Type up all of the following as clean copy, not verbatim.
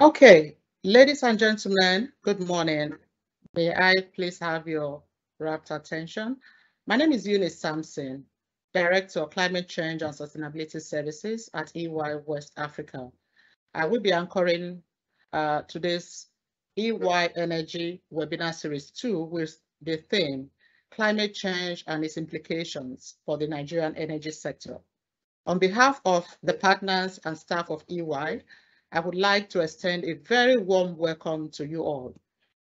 Okay, ladies and gentlemen, good morning. May I please have your rapt attention? My name is Eunice Sampson, Director of Climate Change and Sustainability Services at EY West Africa. I will be anchoring today's EY Energy Webinar Series 2 with the theme, Climate Change and its Implications for the Nigerian Energy Sector. On behalf of the partners and staff of EY, I would like to extend a very warm welcome to you all.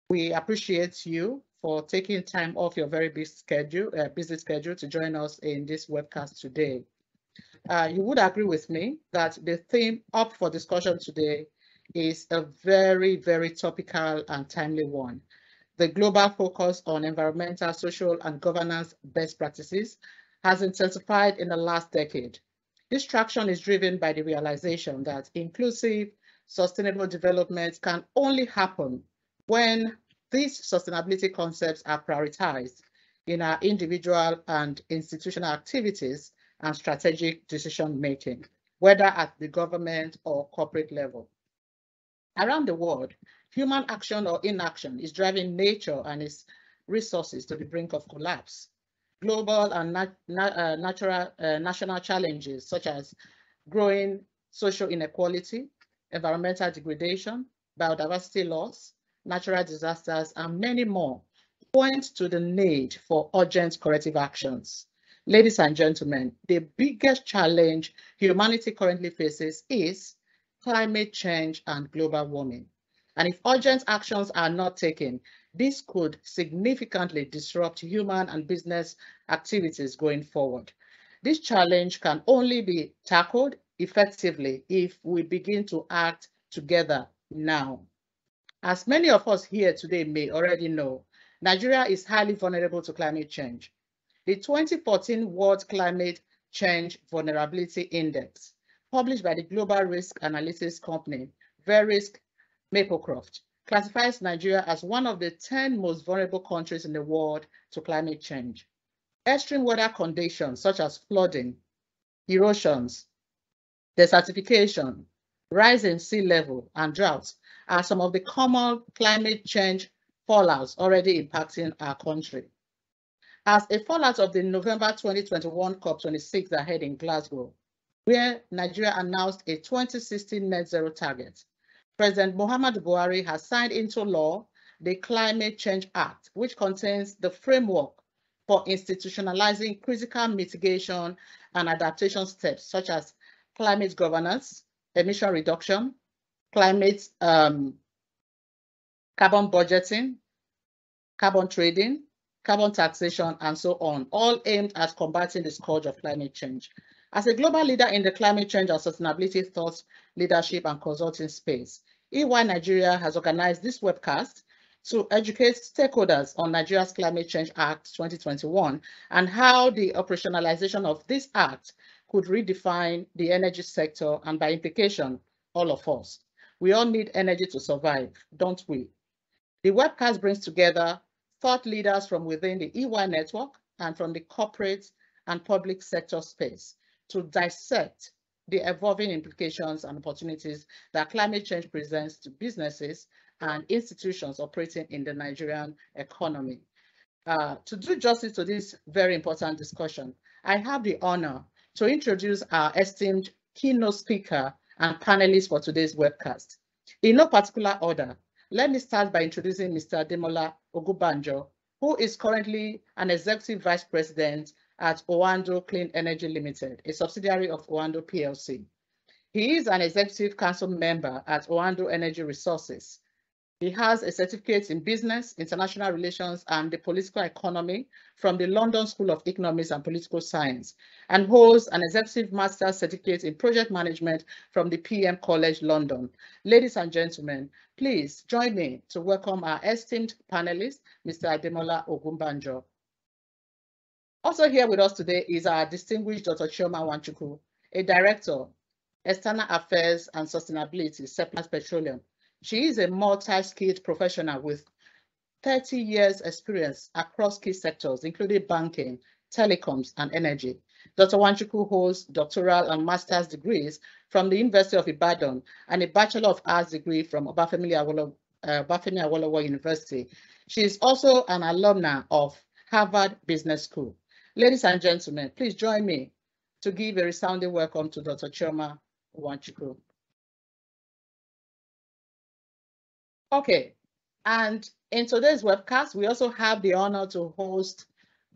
We appreciate you for taking time off your very busy schedule to join us in this webcast today. You would agree with me that the theme up for discussion today is a very, very topical and timely one. The global focus on environmental, social, and governance best practices has intensified in the last decade. This traction is driven by the realization that inclusive, sustainable development can only happen when these sustainability concepts are prioritized in our individual and institutional activities and strategic decision making, whether at the government or corporate level. Around the world, human action or inaction is driving nature and its resources to the brink of collapse. Global and national challenges such as growing social inequality, environmental degradation, biodiversity loss, natural disasters, and many more point to the need for urgent corrective actions. Ladies and gentlemen, the biggest challenge humanity currently faces is climate change and global warming. And if urgent actions are not taken, this could significantly disrupt human and business activities going forward. This challenge can only be tackled effectively if we begin to act together now. As many of us here today may already know, Nigeria is highly vulnerable to climate change. The 2014 World Climate Change Vulnerability Index, published by the global risk analysis company Verisk Maplecroft, classifies Nigeria as one of the 10 most vulnerable countries in the world to climate change. Extreme weather conditions such as flooding, erosions, desertification, rising sea level, and droughts are some of the common climate change fallouts already impacting our country. As a fallout of the November 2021 COP26 ahead in Glasgow, where Nigeria announced a 2060 net zero target, President Muhammadu Buhari has signed into law the Climate Change Act, which contains the framework for institutionalizing critical mitigation and adaptation steps such as climate governance, emission reduction, climate carbon budgeting, carbon trading, carbon taxation, and so on, all aimed at combating the scourge of climate change. As a global leader in the climate change and sustainability thought leadership and consulting space, EY Nigeria has organized this webcast to educate stakeholders on Nigeria's Climate Change Act 2021 and how the operationalization of this act could redefine the energy sector and, by implication, all of us. We all need energy to survive, don't we? The webcast brings together thought leaders from within the EY network and from the corporate and public sector space to dissect the evolving implications and opportunities that climate change presents to businesses and institutions operating in the Nigerian economy. To do justice to this very important discussion, I have the honor to introduce our esteemed keynote speaker and panelists for today's webcast. In no particular order, let me start by introducing Mr. Ademola Ogunbanjo, who is currently an Executive Vice President at Oando Clean Energy Limited, a subsidiary of Oando PLC. He is an Executive Council member at Oando Energy Resources. He has a certificate in business, international relations, and the political economy from the London School of Economics and Political Science, and holds an executive master's certificate in project management from the PM College, London. Ladies and gentlemen, please join me to welcome our esteemed panelist, Mr. Ademola Ogunbanjo. Also here with us today is our distinguished Dr. Chioma Wanchukwu, a director, External Affairs and Sustainability, Seplat Petroleum. She is a multi-skilled professional with 30 years experience across key sectors, including banking, telecoms, and energy. Dr. Wanchukwu holds doctoral and master's degrees from the University of Ibadan and a Bachelor of Arts degree from Obafemi Awolowo University. She is also an alumna of Harvard Business School. Ladies and gentlemen, please join me to give a resounding welcome to Dr. Chioma Wanchukwu. Okay, and in today's webcast, we also have the honor to host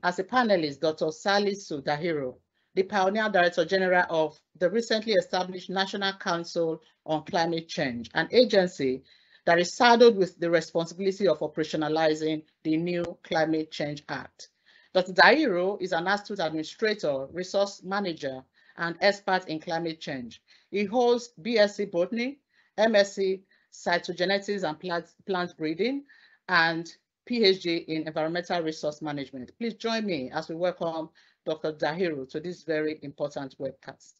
as a panelist, Dr. Salisu Dahiru, the Pioneer Director General of the recently established National Council on Climate Change, an agency that is saddled with the responsibility of operationalizing the new Climate Change Act. Dr. Dahiru is an astute administrator, resource manager, and expert in climate change. He holds BSc Botany, MSc Cytogenetics and Plant Breeding, and PhD in Environmental Resource Management. Please join me as we welcome Dr. Dahiru to this very important webcast.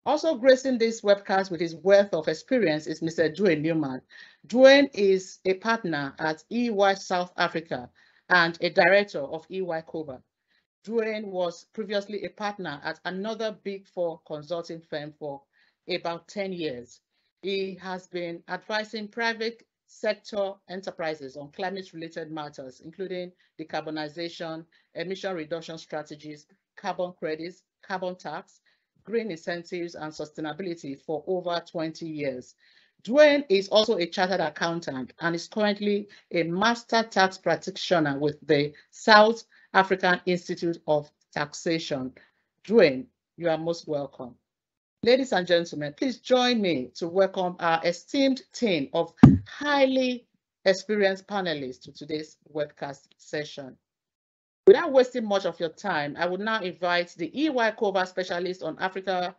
Also gracing this webcast with his wealth of experience is Mr. Dwayne Newman. Dwayne is a partner at EY South Africa and a director of EY Coba. Dwayne was previously a partner at another Big Four consulting firm for about 10 years. He has been advising private sector enterprises on climate-related matters, including decarbonization, emission reduction strategies, carbon credits, carbon tax, green incentives, and sustainability for over 20 years. Dwayne is also a chartered accountant and is currently a master tax practitioner with the South African Institute of Taxation. Dwayne, you are most welcome. Ladies and gentlemen, please join me to welcome our esteemed team of highly experienced panelists to today's webcast session. Without wasting much of your time, I would now invite the EY Cover Specialist on Africa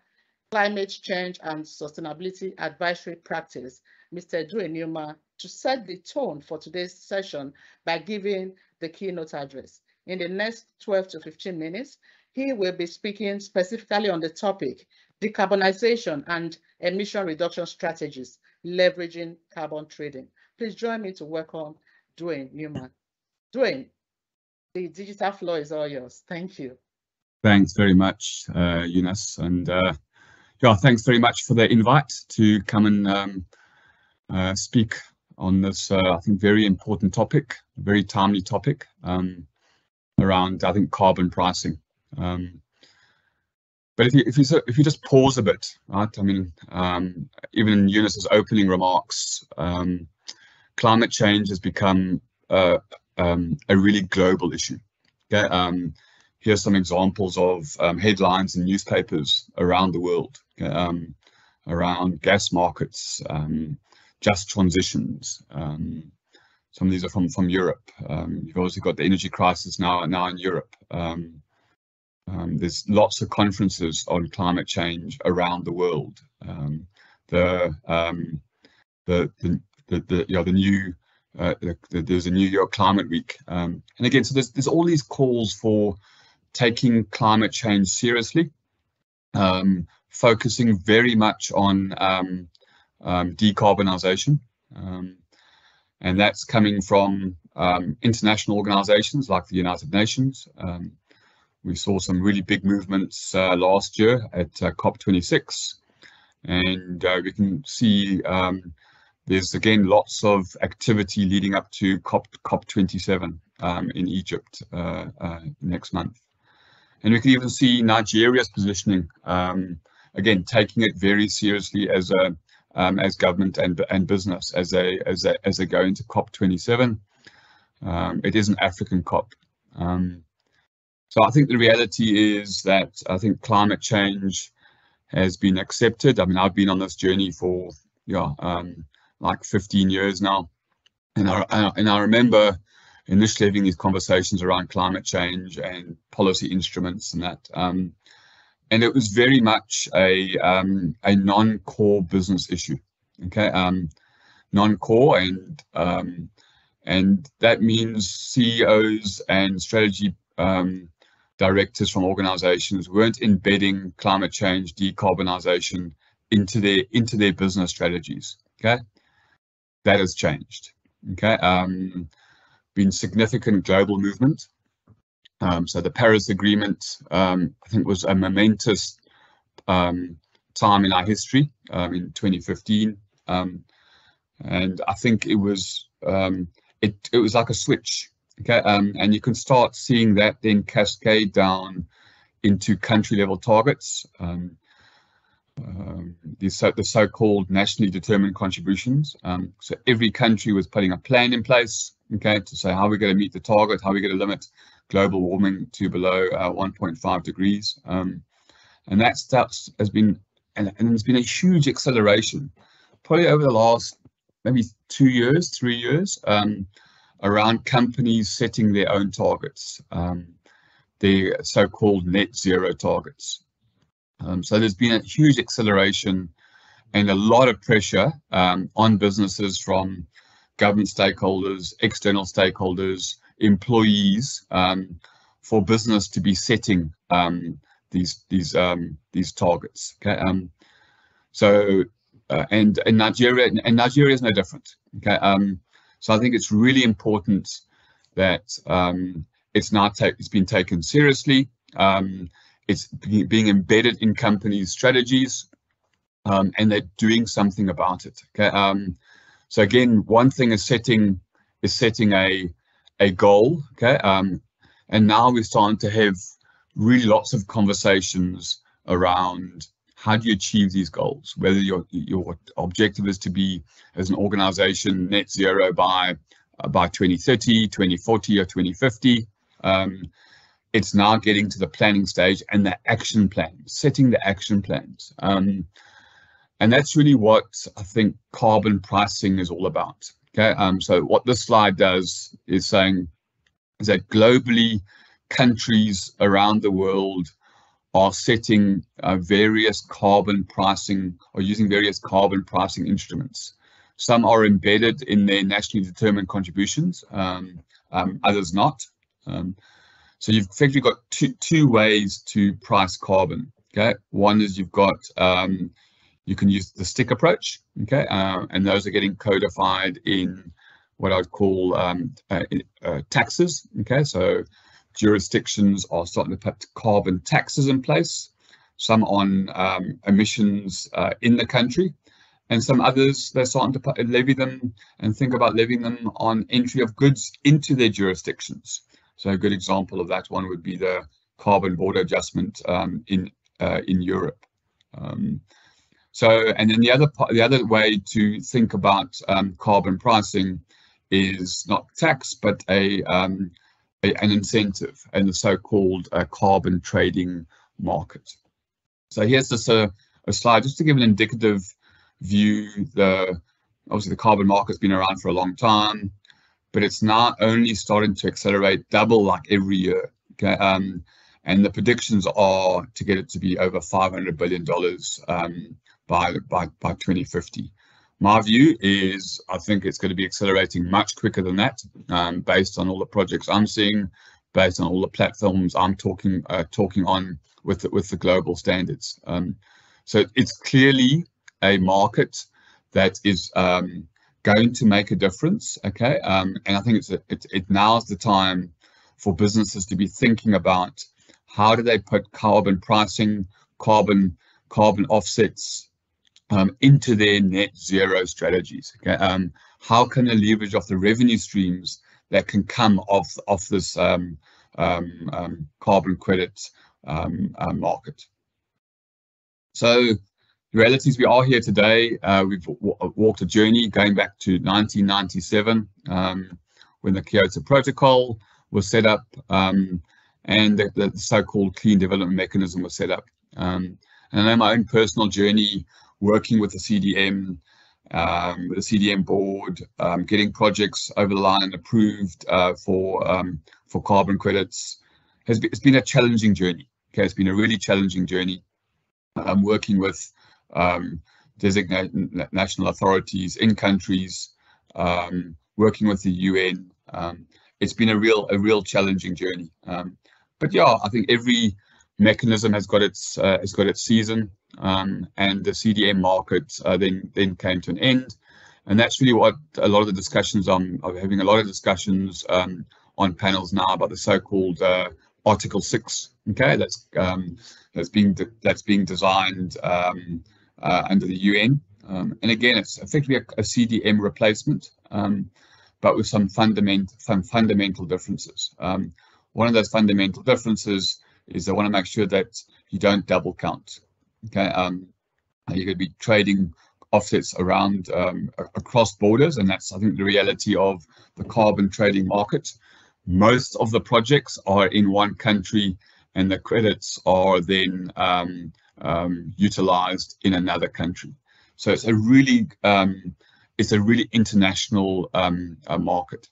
Climate Change and Sustainability Advisory Practice, Mr. Dwayne Newman, to set the tone for today's session by giving the keynote address. In the next 12 to 15 minutes, he will be speaking specifically on the topic, decarbonization and emission reduction strategies, leveraging carbon trading. Please join me to welcome Dwayne Newman. Dwayne, the digital floor is all yours. Thank you. Thanks very much, Eunice. And yeah, thanks very much for the invite to come and speak on this, I think, very important topic, very timely topic around, I think, carbon pricing. But if you just pause a bit, right? I mean, even in Eunice's opening remarks, climate change has become a really global issue. Okay, here's some examples of headlines in newspapers around the world, okay? Around gas markets, just transitions. Some of these are from Europe. You've also got the energy crisis now in Europe. There's lots of conferences on climate change around the world. There's a New York Climate Week, and again, so there's all these calls for taking climate change seriously, focusing very much on decarbonization, and that's coming from international organizations like the United Nations. We saw some really big movements last year at COP26, and we can see there's again lots of activity leading up to COP27 in Egypt next month. And we can even see Nigeria's positioning, again, taking it very seriously as government and business as they go into COP27. It is an African COP. So I think the reality is that I think climate change has been accepted. I mean, I've been on this journey for like 15 years now, and I remember initially having these conversations around climate change and policy instruments and that, and it was very much a non-core business issue. Okay, non-core, and that means CEOs and strategy directors from organizations weren't embedding climate change, decarbonization into their business strategies. Okay, that has changed. Okay, been significant global movement, So the Paris Agreement, I think, was a momentous time in our history in 2015, and I think it was like a switch. Okay, and you can start seeing that then cascade down into country level targets. The so-called nationally determined contributions. So every country was putting a plan in place, okay, to say how we're going to meet the target, how we're going to limit global warming to below 1.5 degrees. And that stuff has been, and there's been a huge acceleration, probably over the last maybe 2 years, 3 years, around companies setting their own targets, the so-called net zero targets. So there's been a huge acceleration and a lot of pressure on businesses from government stakeholders, external stakeholders, employees, for business to be setting these targets. Okay, and Nigeria is no different. Okay, so I think it's really important that it's been taken seriously. It's being embedded in companies' strategies, and they're doing something about it. Okay, so again, one thing is setting a goal. Okay, and now we're starting to have really lots of conversations around how do you achieve these goals. Whether your objective is to be, as an organization, net zero by 2030, 2040, or 2050. It's now getting to the planning stage and the action plan, setting the action plans. And that's really what I think carbon pricing is all about. Okay, so what this slide does is saying is that globally, countries around the world are setting various carbon pricing, or using various carbon pricing instruments. Some are embedded in their nationally determined contributions, others not. So you've effectively got two ways to price carbon. Okay, one is you've got you can use the stick approach. Okay, and those are getting codified in what I would call taxes. Okay, so jurisdictions are starting to put carbon taxes in place, some on emissions in the country, and some others they're starting to levy them and think about levying them on entry of goods into their jurisdictions. So a good example of that one would be the carbon border adjustment in Europe. And then the other way to think about carbon pricing is not tax, but an incentive, and the so-called carbon trading market. So here's just a slide just to give an indicative view. Obviously the carbon market's been around for a long time, but it's now only starting to accelerate, double like every year. Okay, and the predictions are to get it to be over $500 billion by 2050. My view is I think it's going to be accelerating much quicker than that, based on all the projects I'm seeing, based on all the platforms I'm talking on with the global standards. So it's clearly a market that is going to make a difference. Okay, and I think it now's the time for businesses to be thinking about how do they put carbon pricing, carbon offsets into their net zero strategies. Okay, how can they leverage off the revenue streams that can come off this carbon credit market? So the reality is we are here today. We've walked a journey going back to 1997, when the Kyoto Protocol was set up, and the so-called Clean Development Mechanism was set up. And I know my own personal journey working with the CDM, board, getting projects over the line and approved for carbon credits. It's been a challenging journey. Okay, it's been a really challenging journey. Working with designated national authorities in countries, working with the UN. It's been a real challenging journey. But yeah, I think every mechanism has got its season, and the CDM market then came to an end, and that's really what a lot of the discussions I'm having a lot of discussions on panels now about the so-called Article 6. Okay, that's being designed under the UN, and again, it's effectively a CDM replacement, but with some fundamental differences. One of those fundamental differences is they want to make sure that you don't double count. Okay, you're going to be trading offsets around across borders, and that's, I think, the reality of the carbon trading market. Most of the projects are in one country, and the credits are then utilized in another country. So it's a really international market.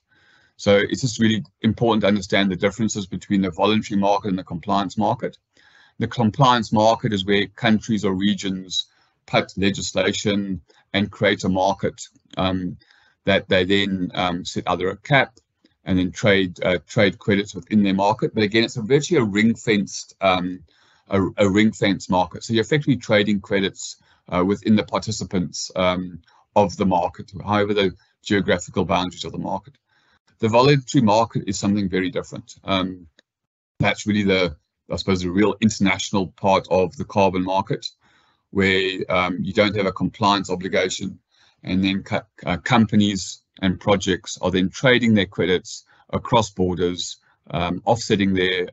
So it's just really important to understand the differences between the voluntary market and the compliance market. The compliance market is where countries or regions put legislation and create a market that they then set either a cap and then trade credits within their market. But again, it's virtually a ring-fenced market. So you're effectively trading credits within the participants of the market, however the geographical boundaries of the market. The voluntary market is something very different. That's really I suppose, the real international part of the carbon market, where you don't have a compliance obligation, and then companies and projects are then trading their credits across borders, offsetting their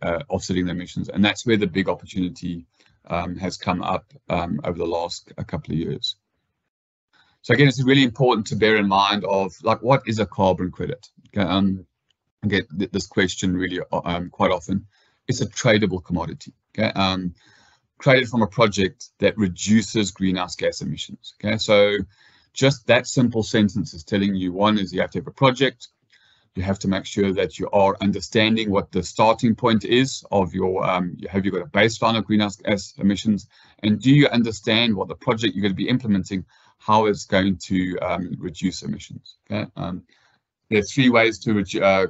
emissions, and that's where the big opportunity has come up over the last couple of years. So again, it's really important to bear in mind of, like, what is a carbon credit? Okay, I get this question really quite often. It's a tradable commodity. Okay, created from a project that reduces greenhouse gas emissions. Okay, so just that simple sentence is telling you, one is you have to have a project. You have to make sure that you are understanding what the starting point is of your, have you got a baseline of greenhouse gas emissions? And do you understand what the project you're going to be implementing, how it's going to reduce emissions? Okay, there are 3 ways to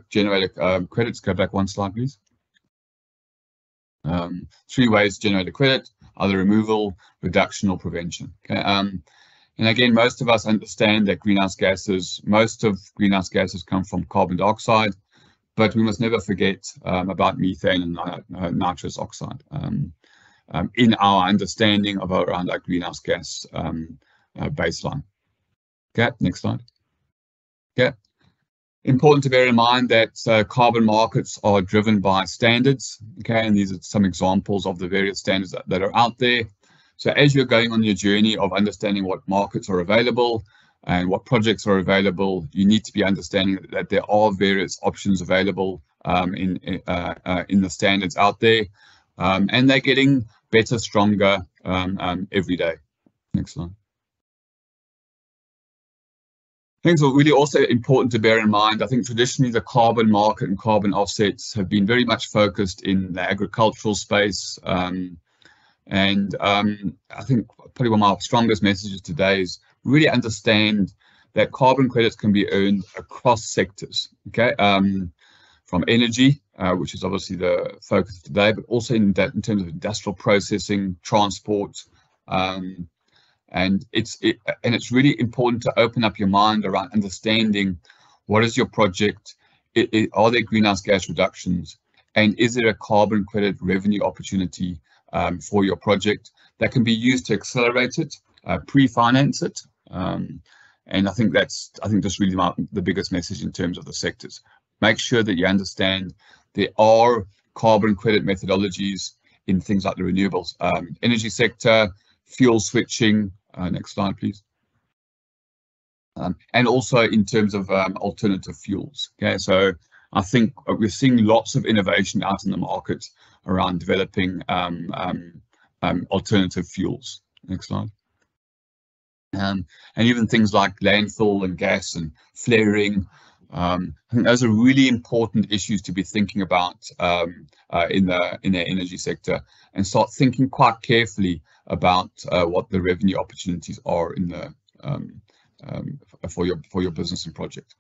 generate credits. Go back 1 slide, please. 3 ways to generate a credit: either removal, reduction, or prevention. Okay, and again, most of us understand that most of greenhouse gases come from carbon dioxide, but we must never forget about methane and nitrous oxide in our understanding of around our greenhouse gas baseline. Okay, next slide. Okay, important to bear in mind that carbon markets are driven by standards. Okay, and these are some examples of the various standards that are out there. So as you're going on your journey of understanding what markets are available and what projects are available, you need to be understanding that there are various options available in the standards out there, and they're getting better, stronger every day. Next slide. Things are really also important to bear in mind. I think traditionally the carbon market and carbon offsets have been very much focused in the agricultural space. And I think probably one of my strongest messages today is really understand that carbon credits can be earned across sectors. Okay, from energy, which is obviously the focus today, but also in terms of industrial processing, transport, and it's really important to open up your mind around understanding what is your project, are there greenhouse gas reductions, and is there a carbon credit revenue opportunity for your project that can be used to accelerate it, pre-finance it, and I think that's really the biggest message in terms of the sectors. Make sure that you understand there are carbon credit methodologies in things like the renewables energy sector, fuel switching. Next slide, please. And also in terms of alternative fuels. Okay, so I think we're seeing lots of innovation out in the market around developing alternative fuels. Next slide. And even things like landfill and gas and flaring. I think those are really important issues to be thinking about in the energy sector, and start thinking quite carefully about what the revenue opportunities are in the for your business and project.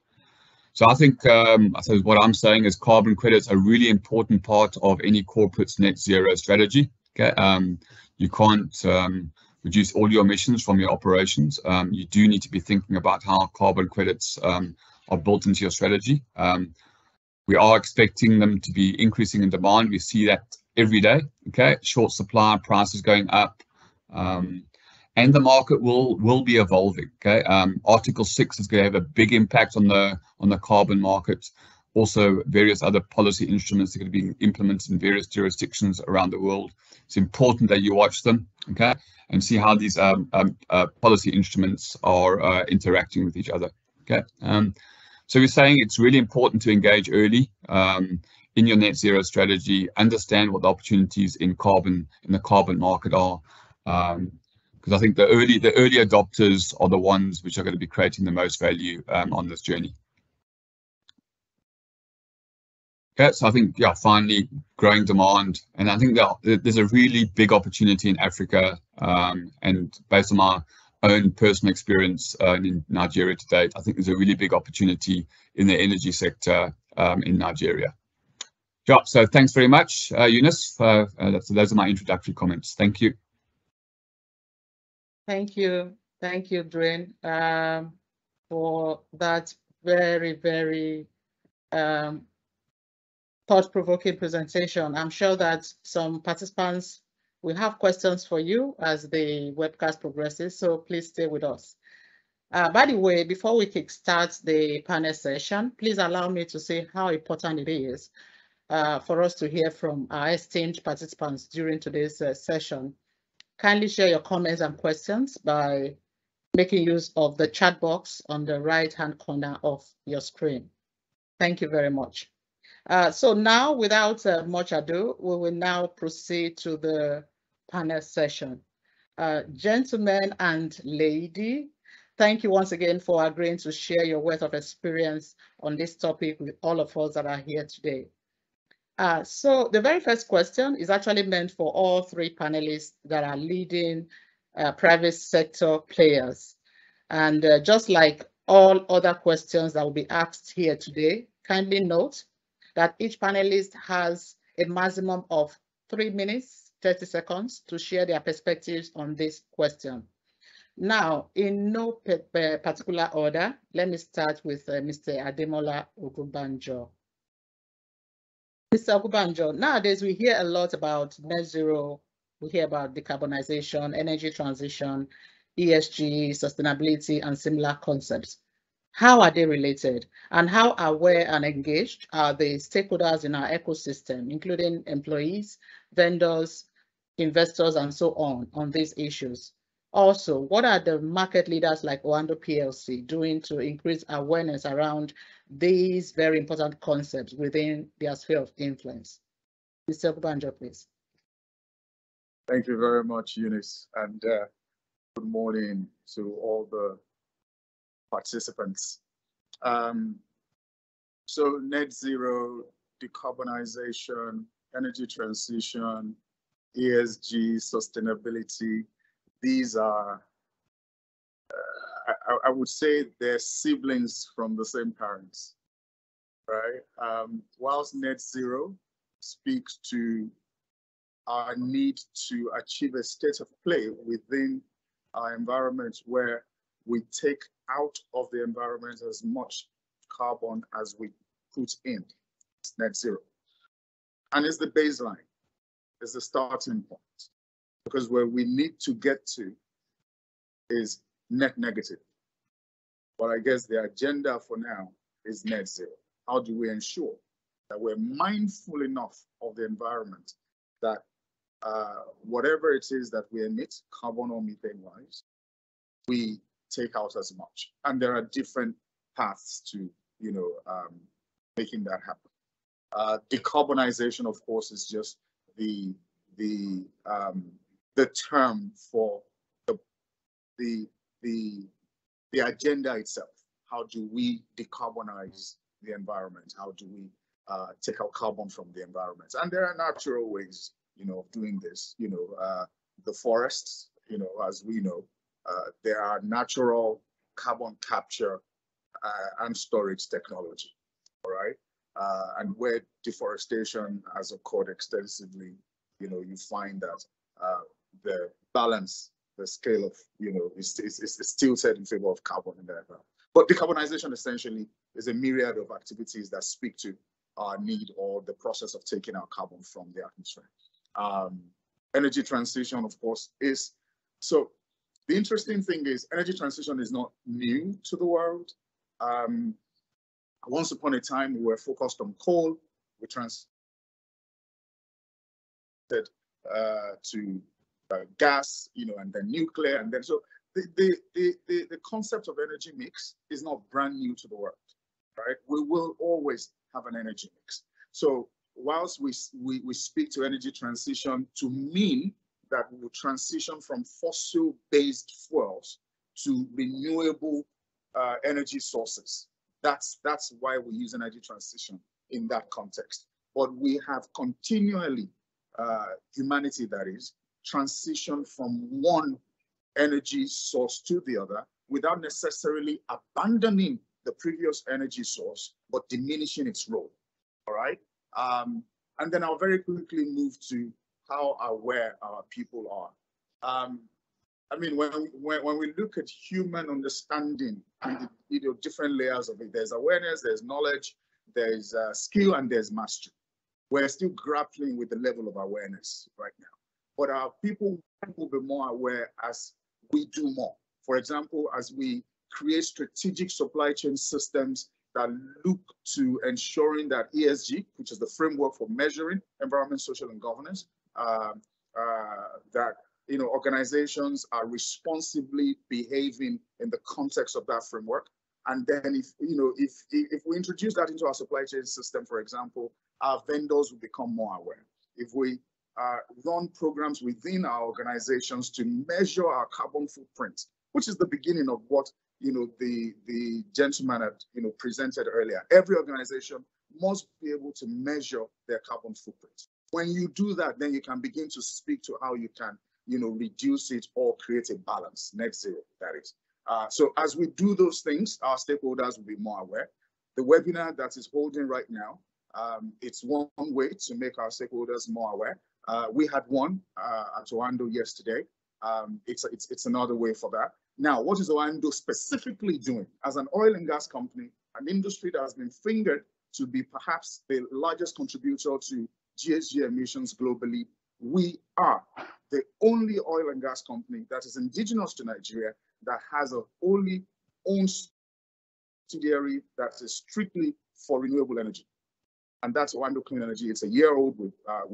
So I think what I'm saying is carbon credits are a really important part of any corporate's net zero strategy. Okay, you can't reduce all your emissions from your operations. You do need to be thinking about how carbon credits are built into your strategy. We are expecting them to be increasing in demand. We see that every day. Okay, short supply, prices going up, and the market will be evolving. Okay, Article 6 is going to have a big impact on the carbon market. Also, various other policy instruments are going to be implemented in various jurisdictions around the world. It's important that you watch them, okay, and see how these policy instruments are interacting with each other. Okay. So we're saying it's really important to engage early in your net zero strategy, understand what the opportunities in the carbon market are, because I think the early adopters are the ones which are going to be creating the most value on this journey. Okay, so I think, yeah, finally, growing demand, and I think there's a really big opportunity in Africa, and based on my own personal experience in Nigeria to date, I think there's a really big opportunity in the energy sector in Nigeria. Yeah, so thanks very much, Eunice. Those are my introductory comments. Thank you. Thank you, Dwayne, for that very, very thought-provoking presentation. I'm sure that some participants will have questions for you as the webcast progresses, so please stay with us. By the way, before we kickstart the panel session, please allow me to say how important it is for us to hear from our esteemed participants during today's session. Kindly share your comments and questions by making use of the chat box on the right-hand corner of your screen. Thank you very much. So now, without much ado, we will now proceed to the panel session. Gentlemen and lady, thank you once again for agreeing to share your wealth of experience on this topic with all of us that are here today. So the very first question is actually meant for all three panelists that are leading private sector players. And just like all other questions that will be asked here today, kindly note that each panelist has a maximum of 3 minutes, 30 seconds to share their perspectives on this question. Now, in no particular order, let me start with Mr. Ademola Ogunbanjo. Mr. Ogunbanjo, nowadays we hear a lot about net zero, we hear about decarbonization, energy transition, ESG, sustainability, and similar concepts. How are they related, and how aware and engaged are the stakeholders in our ecosystem, including employees, vendors, investors, and so on these issues? Also, what are the market leaders like Oando PLC doing to increase awareness around these very important concepts within their sphere of influence? Mr. Ogunbanjo, please. Thank you very much, Eunice, and good morning to all the participants. So net zero, decarbonization, energy transition, ESG, sustainability, these are, I would say they're siblings from the same parents, right? Whilst net zero speaks to our need to achieve a state of play within our environment where we take out of the environment as much carbon as we put in. It's net zero. And it's the baseline, it's the starting point. Because where we need to get to is net negative. But I guess the agenda for now is net zero. How do we ensure that we're mindful enough of the environment that whatever it is that we emit, carbon or methane-wise, we take out as much? And there are different paths to, making that happen. Decarbonization, of course, is just the term for the agenda itself. How do we decarbonize the environment? How do we take out carbon from the environment? And there are natural ways, of doing this. The forests, as we know, there are natural carbon capture and storage technology, all right? And where deforestation has occurred extensively, you find that the balance, the scale of, is tilted in favor of carbon in the environment. But decarbonization essentially is a myriad of activities that speak to our need or the process of taking our carbon from the atmosphere. Energy transition, of course, is so. The interesting thing is energy transition is not new to the world. Once upon a time, we were focused on coal. We transited to gas, and then nuclear, and then so the concept of energy mix is not brand new to the world, right? We will always have an energy mix. So whilst we speak to energy transition to mean that we will transition from fossil-based fuels to renewable energy sources, that's why we use energy transition in that context. But we have continually, humanity that is, transition from one energy source to the other without necessarily abandoning the previous energy source, but diminishing its role, all right? And then I'll very quickly move to how aware our people are. I mean, when we look at human understanding and the different layers of it, there's awareness, there's knowledge, there's skill, and there's mastery. We're still grappling with the level of awareness right now. But our people will be more aware as we do more. For example, as we create strategic supply chain systems that look to ensuring that ESG, which is the framework for measuring environment, social, and governance, that organizations are responsibly behaving in the context of that framework. And then if we introduce that into our supply chain system, for example, our vendors will become more aware. If we run programs within our organizations to measure our carbon footprint, which is the beginning of what the gentleman had presented earlier. Every organization must be able to measure their carbon footprint. When you do that, then you can begin to speak to how you can reduce it or create a balance, net zero, that is. So as we do those things, our stakeholders will be more aware. The webinar that is holding right now, it's one way to make our stakeholders more aware. We had one at Oando yesterday. It's another way for that. Now, what is Oando specifically doing? As an oil and gas company, an industry that has been fingered to be perhaps the largest contributor to GHG emissions globally, we are the only oil and gas company that is indigenous to Nigeria that has a wholly owned subsidiary that is strictly for renewable energy. And that's Oando Clean Energy. It's a year old. We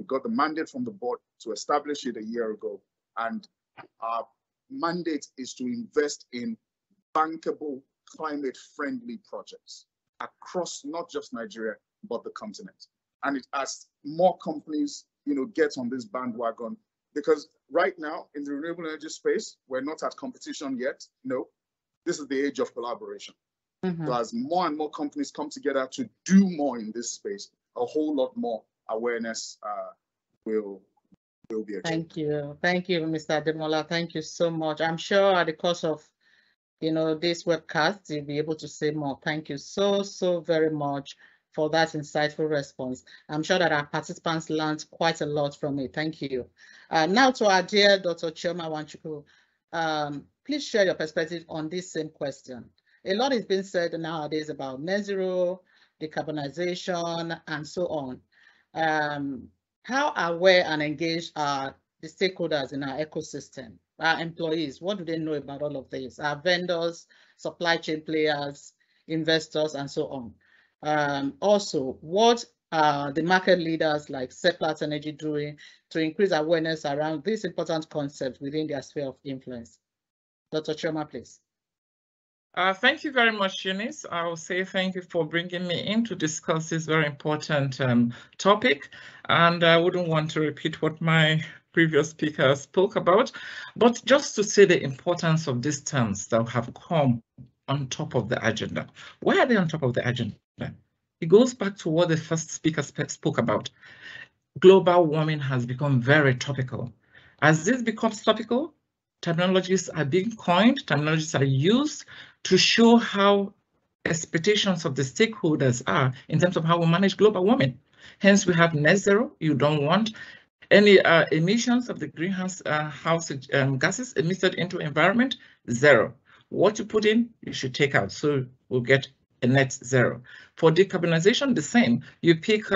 got the mandate from the board to establish it a year ago. And our mandate is to invest in bankable, climate-friendly projects across not just Nigeria, but the continent. And as more companies, get on this bandwagon, because right now in the renewable energy space, we're not at competition yet. No, this is the age of collaboration. Mm-hmm. So as more and more companies come together to do more in this space, a whole lot more awareness will be achieved. Thank you, Mr. Ademola. Thank you so much. I'm sure at the course of this webcast, you'll be able to say more. Thank you so very much for that insightful response. I'm sure that our participants learned quite a lot from it. Thank you. Now to our dear Dr. Chioma Nwachukwu, please share your perspective on this same question. A lot is being said nowadays about net zero, decarbonization, and so on. How aware and engaged are the stakeholders in our ecosystem? Our employees, what do they know about all of this? Our vendors, supply chain players, investors, and so on. Also, what are the market leaders like Seplat Energy doing to increase awareness around this important concept within their sphere of influence? Dr. Chioma, please. Thank you very much, Eunice. I will say thank you for bringing me in to discuss this very important topic. And I wouldn't want to repeat what my previous speaker spoke about, but just to say the importance of these terms that have come on top of the agenda. Why are they on top of the agenda? It goes back to what the first speaker spoke about. Global warming has become very topical. As this becomes topical, terminologies are being coined, terminologies are used to show how expectations of the stakeholders are in terms of how we manage global warming. Hence, we have net zero. You don't want any emissions of the greenhouse gases emitted into environment, zero. What you put in, you should take out. So we'll get net zero. For decarbonization, the same. You pick,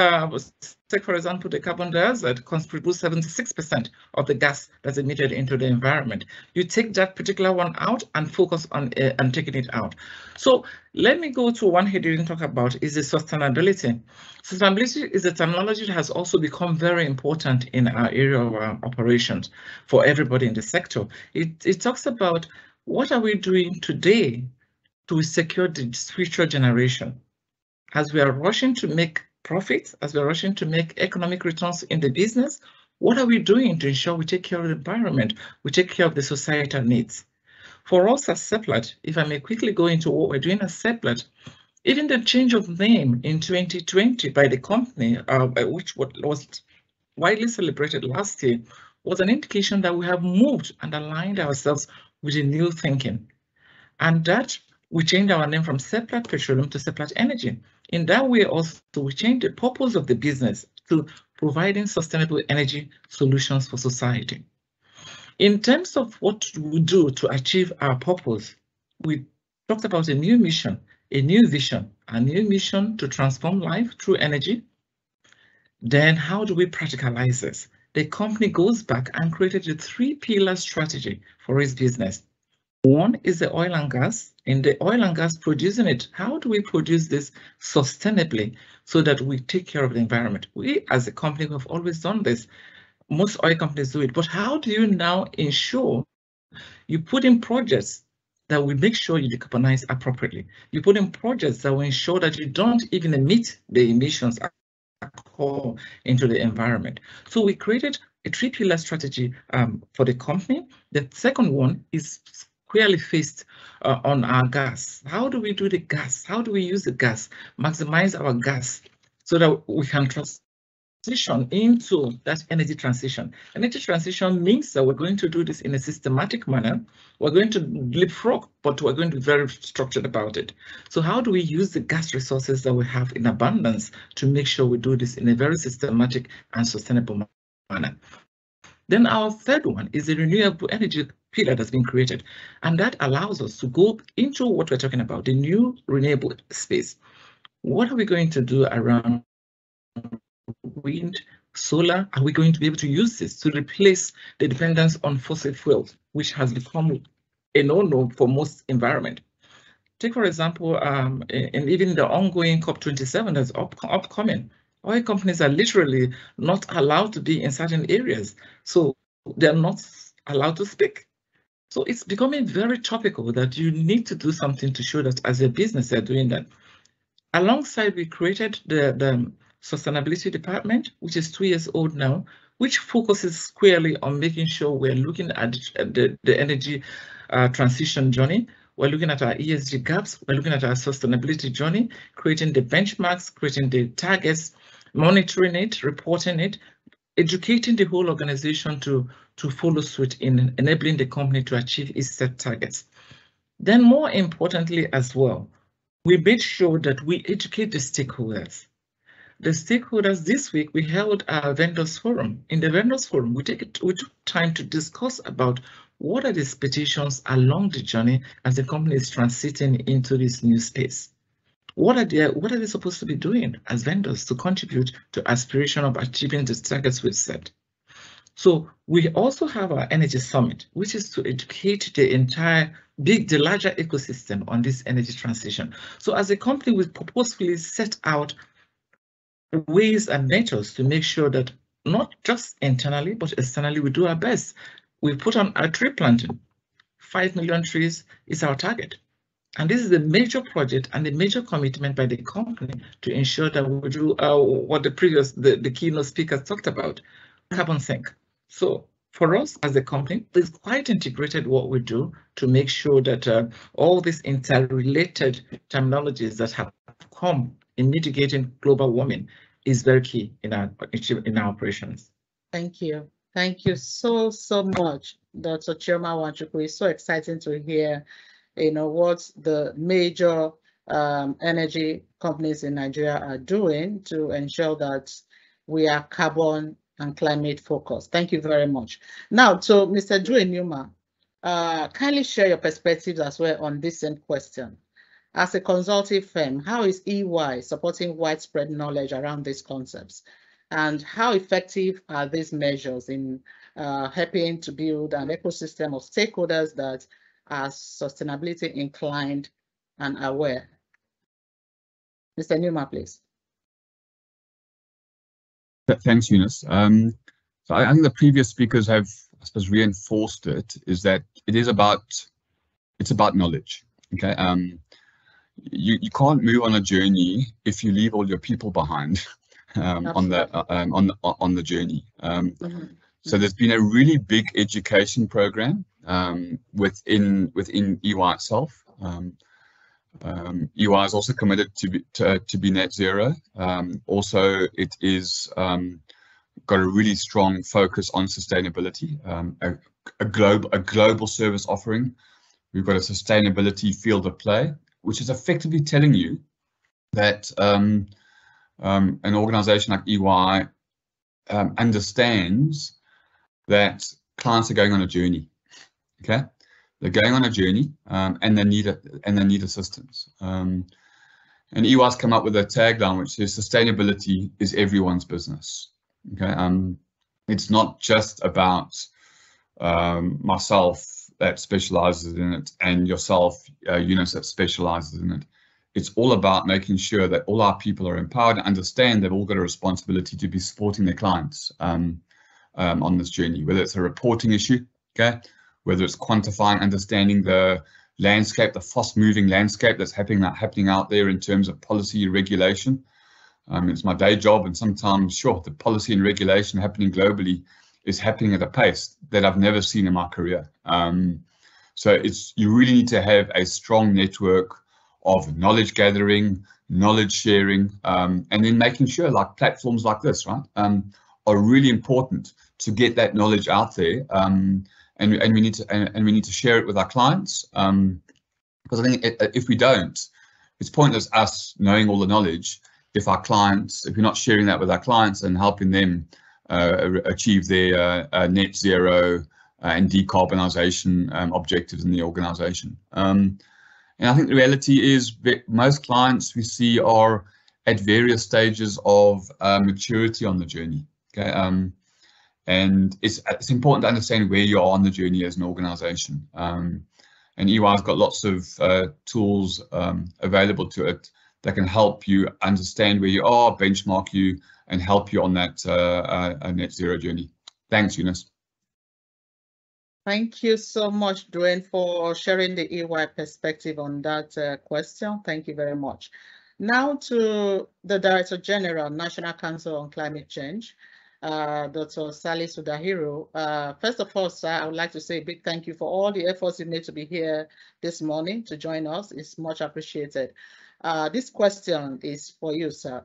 take for example, the carbon dioxide contributes 76% of the gas that's emitted into the environment. You take that particular one out and focus on and taking it out. So let me go to one he didn't talk about, is the sustainability. Sustainability is a terminology that has also become very important in our area of operations for everybody in the sector. It talks about what are we doing today to secure the future generation. As we are rushing to make profits, as we are rushing to make economic returns in the business, what are we doing to ensure we take care of the environment, we take care of the societal needs? For us as Seplat, if I may quickly go into what we're doing as Seplat, even the change of name in 2020 by the company, which was widely celebrated last year, was an indication that we have moved and aligned ourselves with a new thinking. And that we changed our name from Seplat Petroleum to Seplat Energy. In that way also, we changed the purpose of the business to providing sustainable energy solutions for society. In terms of what we do to achieve our purpose, we talked about a new mission, a new vision, a new mission to transform life through energy. Then how do we practicalize this? The company goes back and created a 3-pillar strategy for its business. One is the oil and gas. In the oil and gas producing it, how do we produce this sustainably so that we take care of the environment? We as a company have always done this. Most oil companies do it, but how do you now ensure you put in projects that will make sure you decarbonize appropriately? You put in projects that will ensure that you don't even emit the emissions into the environment. So we created a 3-pillar strategy for the company. The second one is squarely faced on our gas. How do we do the gas? How do we use the gas, maximize our gas so that we can transition into that energy transition? Energy transition means that we're going to do this in a systematic manner. We're going to leapfrog, but we're going to be very structured about it. So how do we use the gas resources that we have in abundance to make sure we do this in a very systematic and sustainable manner? Then our third one is the renewable energy pillar that's been created, and that allows us to go into what we're talking about, the new renewable space. What are we going to do around wind, solar? Are we going to be able to use this to replace the dependence on fossil fuels, which has become a no-no for most environment? Take, for example, and even the ongoing COP27 that's upcoming, oil companies are literally not allowed to be in certain areas, so they're not allowed to speak. So it's becoming very topical that you need to do something to show that as a business they're doing that. Alongside, we created the sustainability department, which is 2 years old now, which focuses squarely on making sure we're looking at the energy transition journey. We're looking at our ESG gaps. We're looking at our sustainability journey, creating the benchmarks, creating the targets, monitoring it, reporting it, educating the whole organization to follow suit in enabling the company to achieve its set targets. Then more importantly as well, we made sure that we educate the stakeholders. The stakeholders, this week, we held our vendors forum. In the vendors forum, we took time to discuss about what are the expectations along the journey as the company is transiting into this new space. What are they supposed to be doing as vendors to contribute to aspiration of achieving the targets we've set? So we also have our energy summit, which is to educate the larger ecosystem on this energy transition. So as a company, we purposefully set out ways and methods to make sure that not just internally, but externally, we do our best. We put on our tree planting. 5 million trees is our target. And this is a major project and a major commitment by the company to ensure that we do what the keynote speakers talked about, carbon sink. So for us as a company, it's quite integrated what we do to make sure that all these interrelated terminologies that have come in mitigating global warming is very key in our operations. Thank you. Thank you so much, Dr. Chioma Nwachukwu. It's so exciting to hear, what the major energy companies in Nigeria are doing to ensure that we are carbon and climate focused. Thank you very much. Now, to Mr. Drew Enuma, kindly share your perspectives as well on this same question. As a consultative firm, how is EY supporting widespread knowledge around these concepts? And how effective are these measures in helping to build an ecosystem of stakeholders that are sustainability inclined and aware? Mr. Newman, please. Thanks, Eunice. So I think the previous speakers have, I suppose, reinforced it, is that it's about knowledge. Okay. You can't move on a journey if you leave all your people behind on the journey. So there's been a really big education program within EY itself. EY is also committed to be net zero. Also, it is got a really strong focus on sustainability, a global service offering. We've got a sustainability field of play, which is effectively telling you that an organization like EY understands that clients are going on a journey. Okay, they're going on a journey, and they need assistance. And EY's come up with a tagline which says sustainability is everyone's business. Okay, it's not just about myself that specializes in it and yourself, Eunice, that specializes in it. It's all about making sure that all our people are empowered and understand they've all got a responsibility to be supporting their clients on this journey, whether it's a reporting issue, okay, whether it's quantifying, understanding the landscape, the fast-moving landscape that's happening out there in terms of policy and regulation. It's my day job, and sometimes, sure, the policy and regulation happening globally is happening at a pace that I've never seen in my career. So you really need to have a strong network of knowledge gathering, knowledge sharing, and then making sure, like platforms like this, right, are really important to get that knowledge out there. And we need to share it with our clients, because I think if we don't, it's pointless us knowing all the knowledge if we're not sharing that with our clients and helping them achieve their net zero and decarbonisation objectives in the organisation. And I think the reality is that most clients we see are at various stages of maturity on the journey. Okay, and it's important to understand where you are on the journey as an organisation. And EY's got lots of tools available to it that can help you understand where you are, benchmark you, and help you on that net zero journey. Thanks, Eunice. Thank you so much, Dwayne, for sharing the EY perspective on that question. Thank you very much. Now to the Director General, National Council on Climate Change, Dr. Salisu Dahiru. First of all, sir, I would like to say a big thank you for all the efforts you made to be here this morning to join us. It's much appreciated. This question is for you, sir.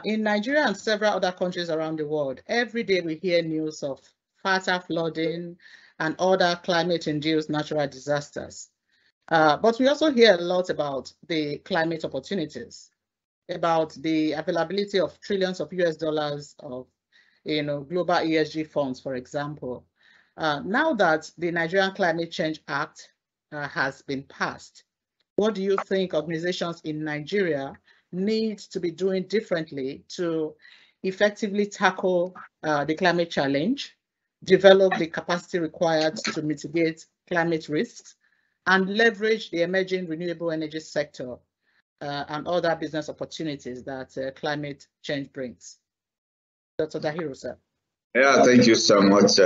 In Nigeria and several other countries around the world, every day we hear news of fatal flooding and other climate-induced natural disasters. But we also hear a lot about the climate opportunities, about the availability of trillions of US dollars of global ESG funds, for example. Now that the Nigerian Climate Change Act has been passed, what do you think organizations in Nigeria need to be doing differently to effectively tackle the climate challenge, develop the capacity required to mitigate climate risks, and leverage the emerging renewable energy sector and other business opportunities that climate change brings? Dr. Dahiru, sir. Yeah, thank you so much.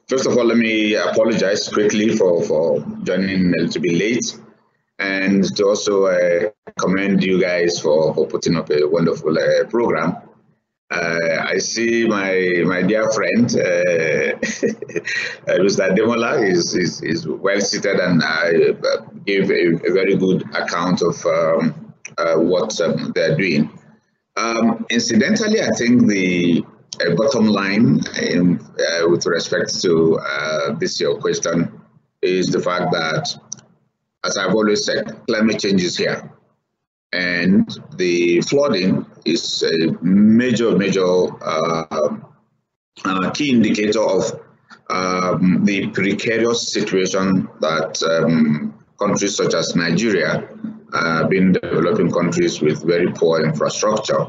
First of all, let me apologize quickly for joining a little bit late, and to also commend you guys for putting up a wonderful program. I see my dear friend, Mr. Ademola, is well seated and gave a very good account of what they're doing. Incidentally, I think the bottom line with respect to this your question is the fact that, as I've always said, climate change is here. And the flooding is a major key indicator of the precarious situation that countries such as Nigeria, being developing countries with very poor infrastructure,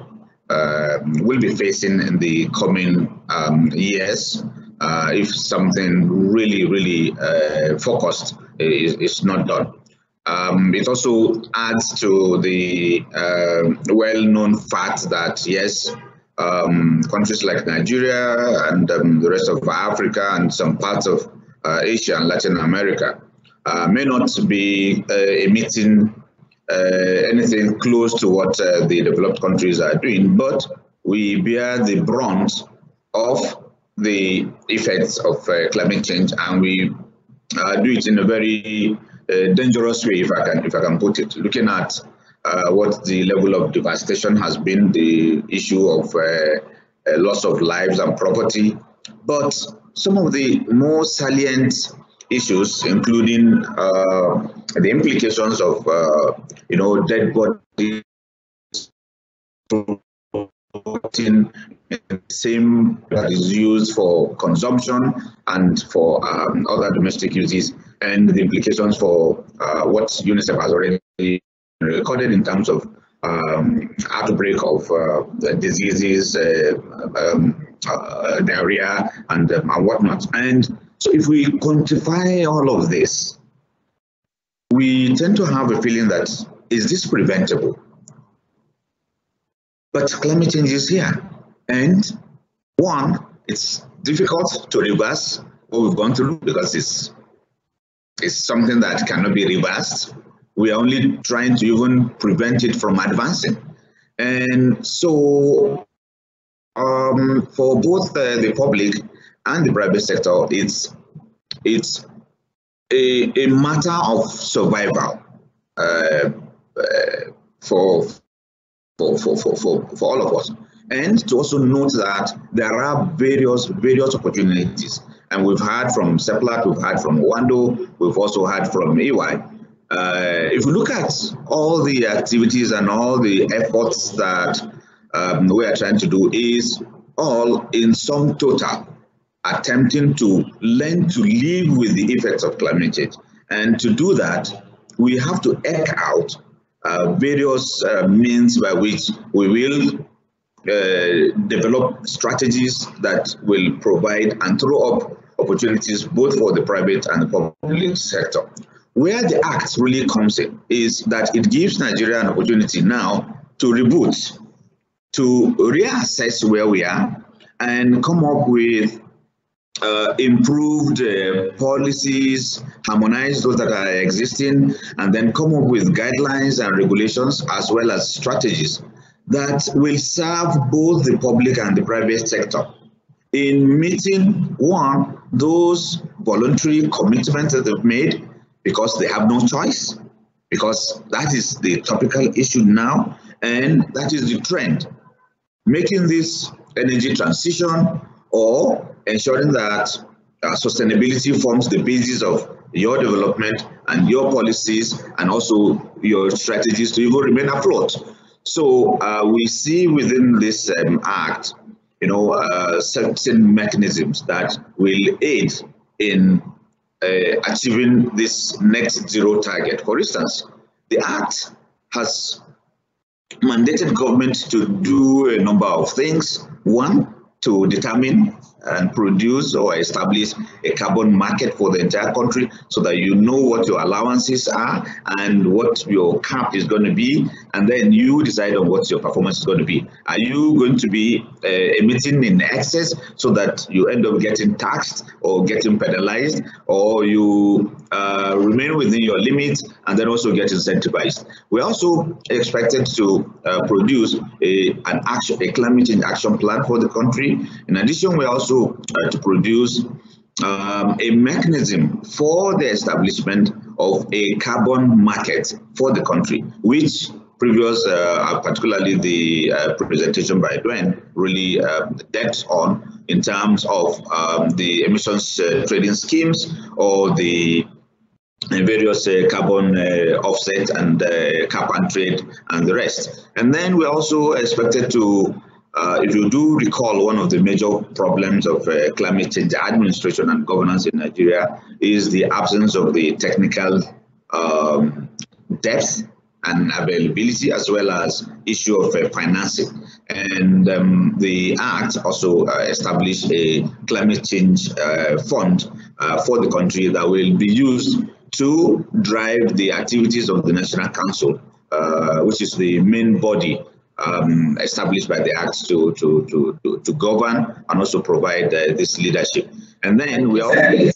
will be facing in the coming years if something really focused is not done. It also adds to the well-known fact that, yes, countries like Nigeria and the rest of Africa and some parts of Asia and Latin America may not be emitting anything close to what the developed countries are doing, but we bear the brunt of the effects of climate change, and we do it in a very dangerous way, if I can put it. Looking at what the level of devastation has been, the issue of loss of lives and property, but some of the more salient issues, including the implications of dead bodies in the same that is used for consumption and for other domestic uses, and the implications for what UNICEF has already recorded in terms of outbreak of diseases, diarrhea, and whatnot. And so if we quantify all of this, we tend to have a feeling that, is this preventable? But climate change is here. And one, it's difficult to reverse what we've gone through because it's something that cannot be reversed. We are only trying to even prevent it from advancing. And so for both the public and the private sector, it's a matter of survival for all of us. And to also note that there are various opportunities. And we've heard from CEPLAT, we've heard from Oando, we've also heard from EY. If we look at all the activities and all the efforts that we are trying to do, is all in sum total attempting to learn to live with the effects of climate change. And to do that, we have to eke out various means by which we will develop strategies that will provide and throw up opportunities both for the private and the public sector. Where the act really comes in is that it gives Nigeria an opportunity now to reboot, to reassess where we are and come up with improved policies, harmonize those that are existing, and then come up with guidelines and regulations as well as strategies that will serve both the public and the private sector in meeting, one, those voluntary commitments that they've made because they have no choice, because that is the topical issue now, and that is the trend. Making this energy transition or ensuring that sustainability forms the basis of your development and your policies and also your strategies to even remain afloat. So we see within this act, certain mechanisms that will aid in achieving this net zero target. For instance, the act has mandated government to do a number of things. One, to determine and produce or establish a carbon market for the entire country so that you know what your allowances are and what your cap is going to be, and then you decide on what your performance is going to be. Are you going to be emitting in excess so that you end up getting taxed or getting penalized, or you remain within your limits and then also get incentivized? We're also expected to produce a climate change action plan for the country. In addition, we're also to produce a mechanism for the establishment of a carbon market for the country, which previous, particularly the presentation by Dwayne, really depth on in terms of the emissions trading schemes or the various carbon offset and cap and trade and the rest. And then we're also expected to, if you do recall, one of the major problems of climate change administration and governance in Nigeria is the absence of the technical depth and availability, as well as issue of financing. And the Act also established a climate change fund for the country that will be used to drive the activities of the National Council, which is the main body established by the Act to govern and also provide this leadership. And then we also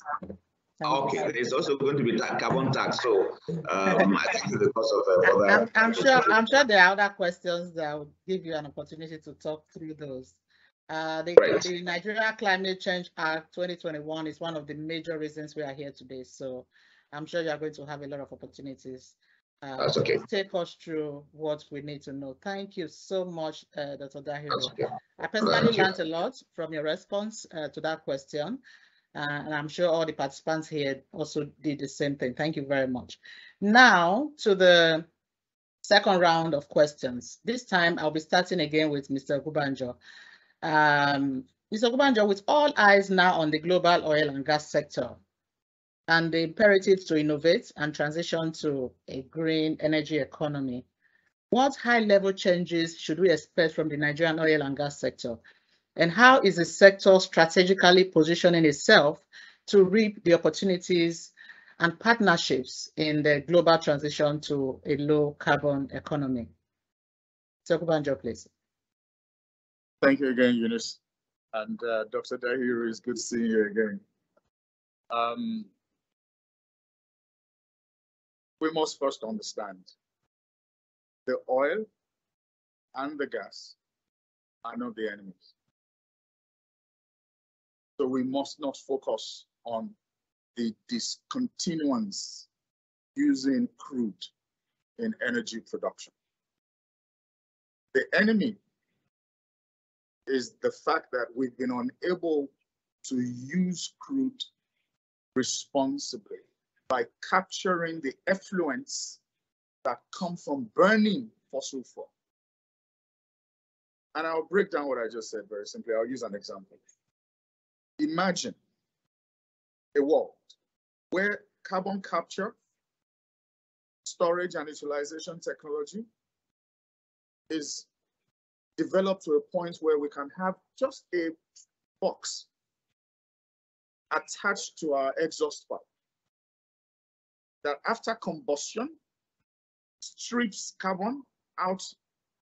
okay, there's also going to be that carbon tax. So I think because of other. I'm sure there are other questions that will give you an opportunity to talk through those. The Nigeria Climate Change Act 2021 is one of the major reasons we are here today. So I'm sure you are going to have a lot of opportunities. That's okay. Take us through what we need to know. Thank you so much, Dr. Dahiru. Okay. I personally learned a lot from your response to that question. And I'm sure all the participants here also did the same thing. Thank you very much. Now to the second round of questions. This time I'll be starting again with Mr. Ogunbanjo. Mr. Ogunbanjo, with all eyes now on the global oil and gas sector and the imperative to innovate and transition to a green energy economy, what high-level changes should we expect from the Nigerian oil and gas sector? And how is the sector strategically positioning itself to reap the opportunities and partnerships in the global transition to a low-carbon economy? Mr. Ogunbanjo, please. Thank you again, Eunice. And Dr. Dahiru, it's good seeing you again. We must first understand the oil and the gas are not the enemies. So we must not focus on the discontinuance using crude in energy production. The enemy is the fact that we've been unable to use crude responsibly by capturing the effluents that come from burning fossil fuel. And I'll break down what I just said very simply. I'll use an example. Imagine a world where carbon capture, storage, and utilization technology is developed to a point where we can have just a box attached to our exhaust pipe that after combustion strips carbon out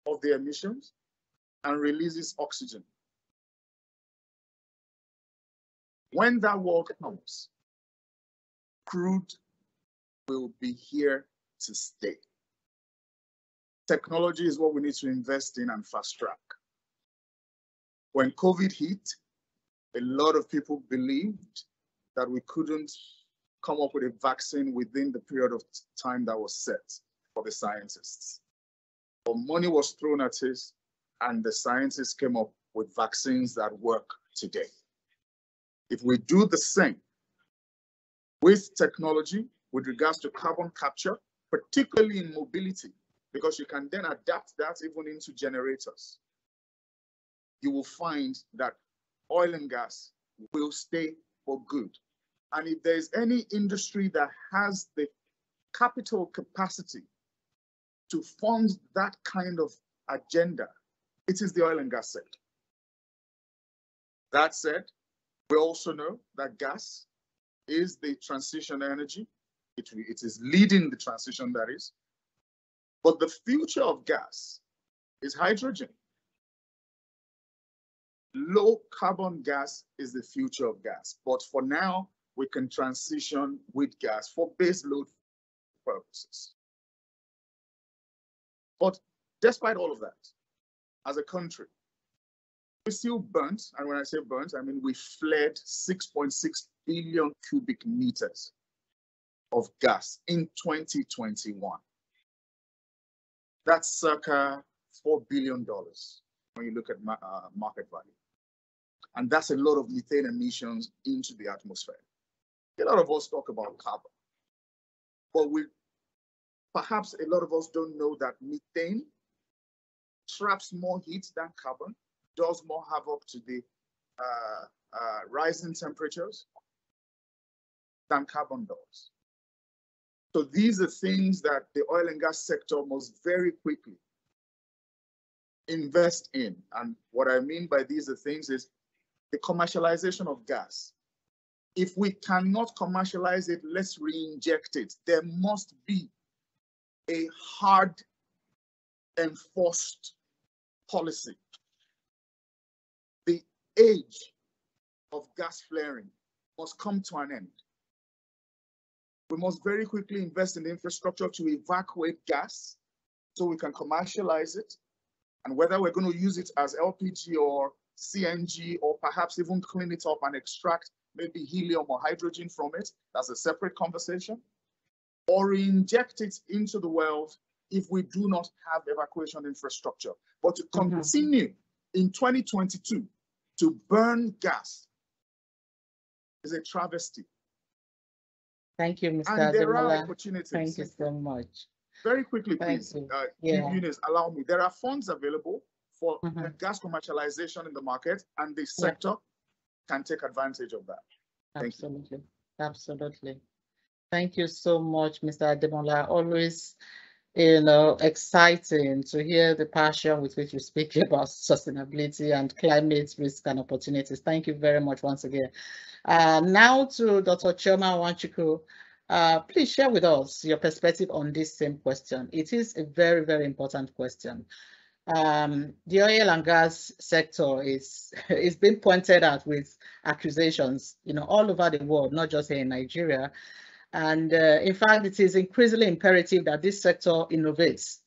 of the emissions and releases oxygen. When that world comes, crude will be here to stay. Technology is what we need to invest in and fast track. When COVID hit, a lot of people believed that we couldn't come up with a vaccine within the period of time that was set for the scientists. But money was thrown at it, and the scientists came up with vaccines that work today. If we do the same with technology, with regards to carbon capture, particularly in mobility, because you can then adapt that even into generators, you will find that oil and gas will stay for good. And if there's any industry that has the capital capacity to fund that kind of agenda, it is the oil and gas sector. That said, we also know that gas is the transition energy. It is leading the transition, that is. But the future of gas is hydrogen. Low carbon gas is the future of gas. But for now, we can transition with gas for base load purposes. But despite all of that, as a country, we still burnt, and when I say burnt, I mean we flared 6.6 billion cubic meters of gas in 2021. That's circa $4 billion when you look at market value. And that's a lot of methane emissions into the atmosphere. A lot of us talk about carbon, but perhaps a lot of us don't know that methane traps more heat than carbon, does more havoc to the rising temperatures than carbon does. So these are things that the oil and gas sector must very quickly invest in. And what I mean by these are things is the commercialization of gas. If we cannot commercialize it, let's re-inject it. There must be a hard enforced policy. The age of gas flaring must come to an end. We must very quickly invest in the infrastructure to evacuate gas so we can commercialize it. And whether we're going to use it as LPG or CNG, or perhaps even clean it up and extract maybe helium or hydrogen from it, that's a separate conversation. Or re-inject it into the world if we do not have evacuation infrastructure. But to continue in 2022 to burn gas is a travesty. Thank you, Mr. And there Ademola. are opportunities. Thank you so much. Very quickly, please, Eunice, allow me. There are funds available for gas commercialization in the market, and the sector can take advantage of that. Absolutely. Absolutely. Thank you so much, Mr. Ademola. Always, exciting to hear the passion with which you speak about sustainability and climate risk and opportunities. Thank you very much once again. Now to Dr. Chioma Wanchuku. Please share with us your perspective on this same question. It is a very, very important question. The oil and gas sector is being pointed at with accusations, all over the world, not just here in Nigeria. And in fact, it is increasingly imperative that this sector innovates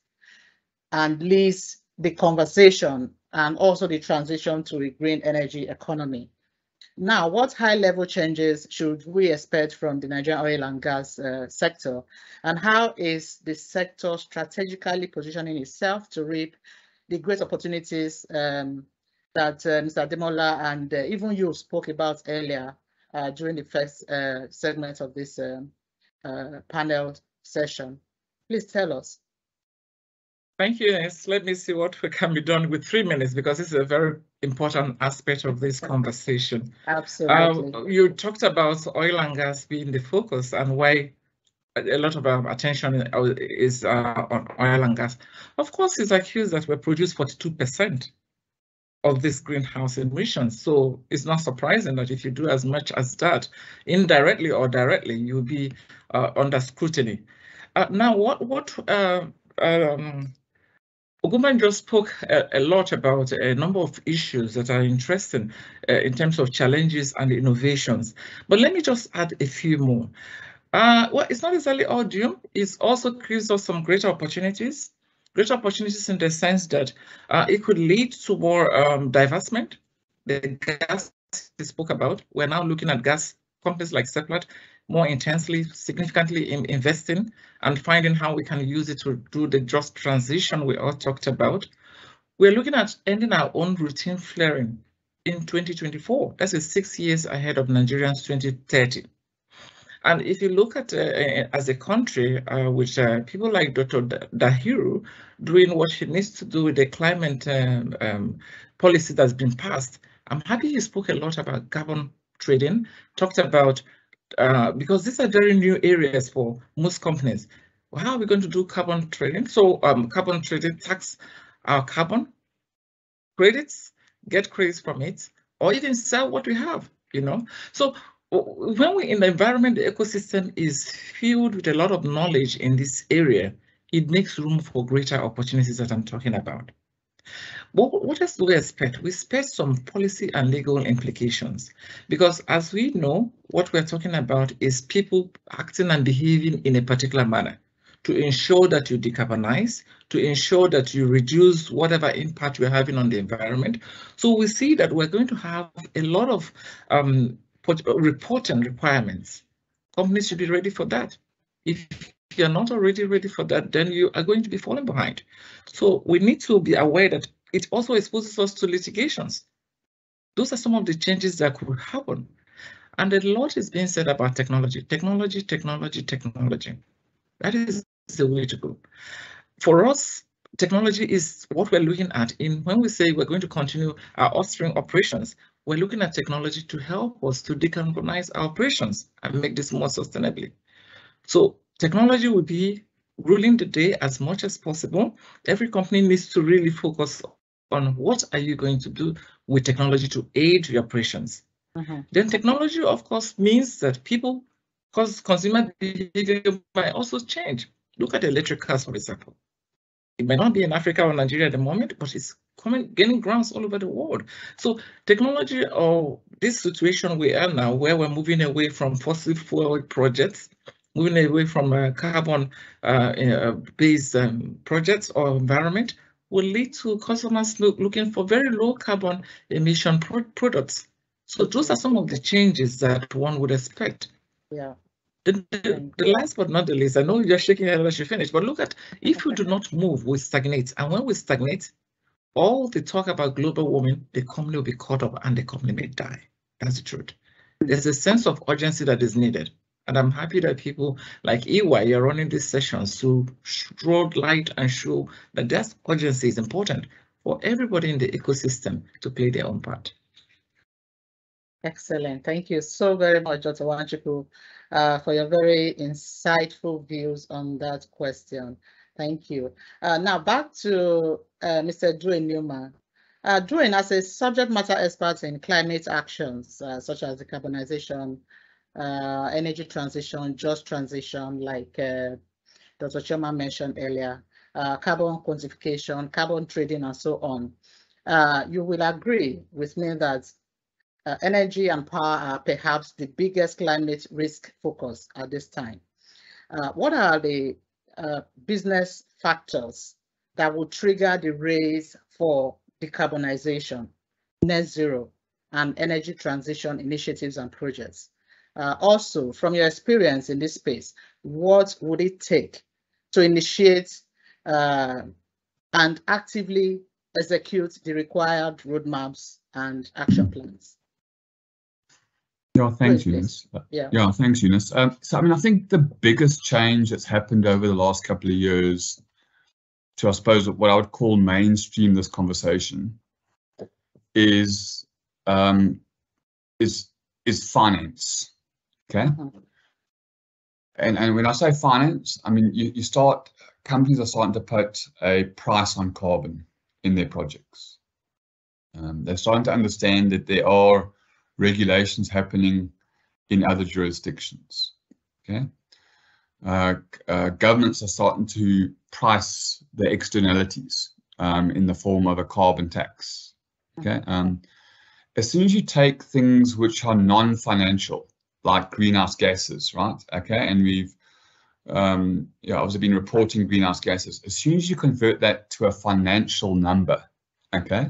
and leads the conversation and also the transition to a green energy economy. Now, what high-level changes should we expect from the Nigerian oil and gas sector? And how is the sector strategically positioning itself to reap the great opportunities that Mr. Ademola and even you spoke about earlier during the first segment of this panel session? Please tell us. Thank you, Ines. Let me see what can be done with 3 minutes, because this is a very important aspect of this conversation. Absolutely. You talked about oil and gas being the focus and why a lot of attention is on oil and gas. Of course, it's accused that we produce 42% of this greenhouse emissions. So it's not surprising that if you do as much as that, indirectly or directly, you'll be under scrutiny. Now, Ogunbanjo spoke a lot about a number of issues that are interesting in terms of challenges and innovations. But let me just add a few more. Well, it's not exactly all doom. It also creates us some greater opportunities. Greater opportunities in the sense that it could lead to more divestment. The gas we spoke about, we're now looking at gas companies like Seplat more intensely, significantly investing and finding how we can use it to do the just transition we all talked about. We're looking at ending our own routine flaring in 2024. That's 6 years ahead of Nigerians 2030. And if you look at as a country with people like Dr. Dahiru doing what he needs to do with the climate policy that's been passed, I'm happy he spoke a lot about carbon trading, talked about, because these are very new areas for most companies. Well, how are we going to do carbon trading? So carbon trading, tax our carbon credits, get credits from it, or even sell what we have, So when we're in the environment, the ecosystem is filled with a lot of knowledge in this area. It makes room for greater opportunities that I'm talking about. But what else do we expect? We expect some policy and legal implications, because as we know, what we're talking about is people acting and behaving in a particular manner to ensure that you decarbonize, to ensure that you reduce whatever impact you're having on the environment. So we see that we're going to have a lot of reporting requirements. Companies should be ready for that. If you're not already ready for that, then you are going to be falling behind. So we need to be aware that it also exposes us to litigations. Those are some of the changes that could happen. And a lot is being said about technology. Technology. That is the way to go. For us, technology is what we're looking at when we say we're going to continue our upstream operations. We're looking at technology to help us to decarbonize our operations and make this more sustainably. So technology will be ruling the day as much as possible. Every company needs to really focus on what are you going to do with technology to aid your operations. Then technology, of course, means that people, because consumer behavior might also change. Look at electric cars, for example. It might not be in Africa or Nigeria at the moment, but it's gaining grounds all over the world. So technology, or this situation we are now, where we're moving away from fossil fuel projects, moving away from carbon-based projects or environment, will lead to customers looking for very low carbon emission products. So those are some of the changes that one would expect. Yeah. The last but not the least, I know you're shaking your head as you finish, but look at, if we do not move, we stagnate. And when we stagnate, all the talk about global warming, the company will be caught up and the company may die. That's the truth. There's a sense of urgency that is needed. And I'm happy that people like EY, you're running these sessions to throw light and show that that urgency is important for everybody in the ecosystem to play their own part. Excellent. Thank you so very much, Dr. Wanchukwu, for your very insightful views on that question. Thank you. Now back to Mr. Dwayne Newman. Dwayne, as a subject matter expert in climate actions, such as decarbonization, energy transition, just transition, like Dr. Choma mentioned earlier, carbon quantification, carbon trading, and so on, you will agree with me that energy and power are perhaps the biggest climate risk focus at this time. What are the business factors that will trigger the race for decarbonization, net zero, and energy transition initiatives and projects? Also, from your experience in this space, what would it take to initiate and actively execute the required roadmaps and action plans? Yeah, thanks, Eunice. Yeah, thanks, Eunice. So, I mean, I think the biggest change that's happened over the last couple of years to, I suppose, what I would call mainstream this conversation is finance. Okay. And when I say finance, I mean, companies are starting to put a price on carbon in their projects. They're starting to understand that there are regulations happening in other jurisdictions. Okay. Governments are starting to price the externalities in the form of a carbon tax. Okay. As soon as you take things which are non-financial, like greenhouse gases, right? Okay, and we've obviously been reporting greenhouse gases. As soon as you convert that to a financial number, okay,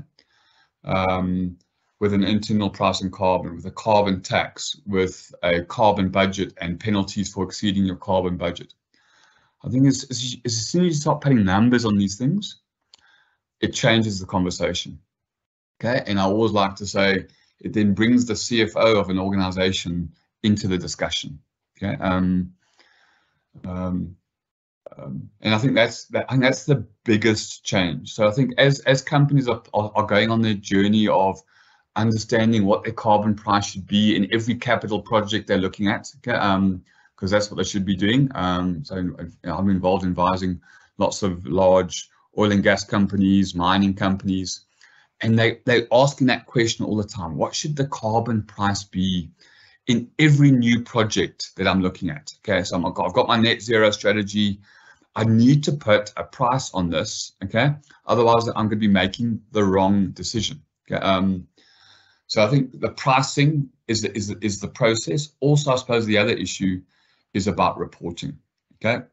with an internal price on carbon, with a carbon tax, with a carbon budget and penalties for exceeding your carbon budget, I think as soon as you start putting numbers on these things, it changes the conversation. Okay, and I always like to say it then brings the CFO of an organization into the discussion. Okay, and I think that's the biggest change. So I think as companies are going on their journey of understanding what their carbon price should be in every capital project they're looking at, okay, because that's what they should be doing. So I'm involved in advising lots of large oil and gas companies, mining companies, and they're asking that question all the time. What should the carbon price be in every new project that I'm looking at? Okay, so I've got my net zero strategy. I need to put a price on this, okay? Otherwise, I'm going to be making the wrong decision. Okay, so I think the pricing is the process. Also, I suppose the other issue is about reporting. Okay,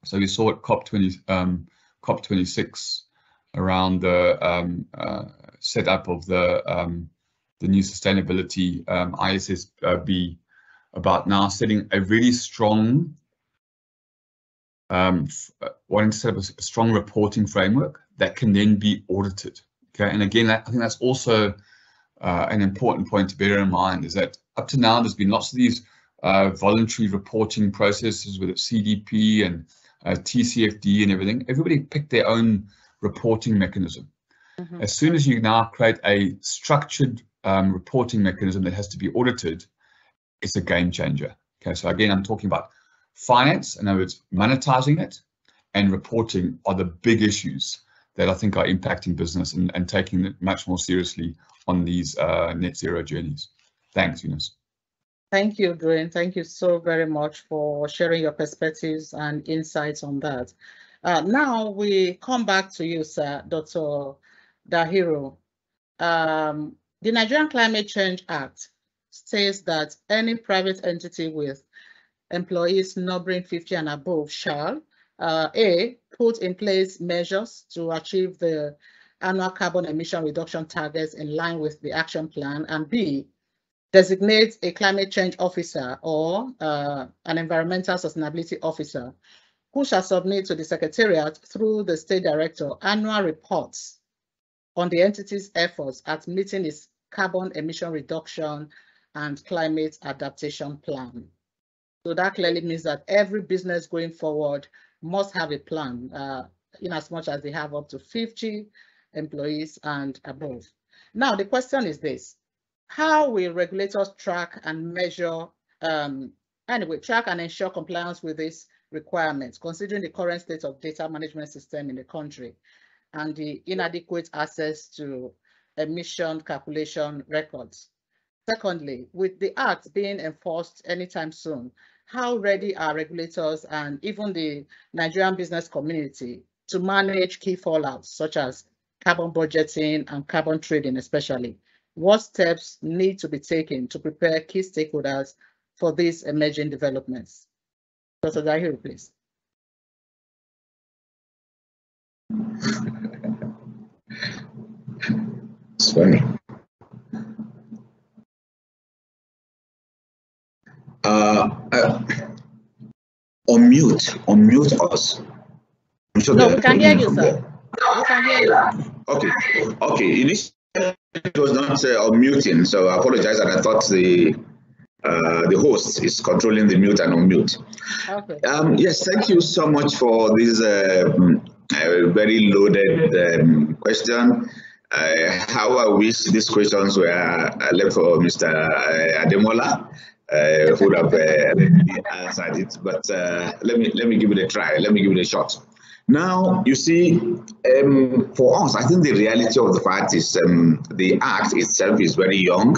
so we saw at COP26 around the setup of the new sustainability ISSB, about now setting a really strong, wanting to set up a strong reporting framework that can then be audited. Okay, and again, I think that's also an important point to bear in mind, is that up to now there's been lots of these voluntary reporting processes, with CDP and TCFD and everything. Everybody picked their own reporting mechanism. As soon as you now create a structured reporting mechanism that has to be audited, it's a game changer. Okay, so again, I'm talking about finance, in other words, monetizing it, and reporting are the big issues that I think are impacting business and taking it much more seriously on these net zero journeys. Thanks, Eunice. Thank you, Dwayne. Thank you so very much for sharing your perspectives and insights on that. Now we come back to you, sir, Dr. Dahiru. The Nigerian Climate Change Act says that any private entity with employees numbering 50 and above shall A, put in place measures to achieve the annual carbon emission reduction targets in line with the action plan, and B, designate a climate change officer or an environmental sustainability officer who shall submit to the Secretariat through the State Director annual reports on the entity's efforts at meeting its carbon emission reduction and climate adaptation plan. So that clearly means that every business going forward must have a plan, in as much as they have up to 50 employees and above. Now, the question is this: how will regulators track and measure, track and ensure compliance with these requirements, considering the current state of data management system in the country and the inadequate access to emission calculation records? Secondly, with the Act being enforced anytime soon, how ready are regulators and even the Nigerian business community to manage key fallouts such as carbon budgeting and carbon trading especially? What steps need to be taken to prepare key stakeholders for these emerging developments? Dr. Dahiru, please. It's funny. Unmute us. Sure no, we can hear you, sir. We can hear you. Okay. Initially, it was not unmuting, so I apologize, and I thought the host is controlling the mute and unmute. Okay. Yes, thank you so much for this very loaded question. How I wish these questions were left for Mr. Ademola. Who would have answered it, but let me give it a try. Let me give it a shot. Now, you see, for us, I think the reality of the fact is the Act itself is very young,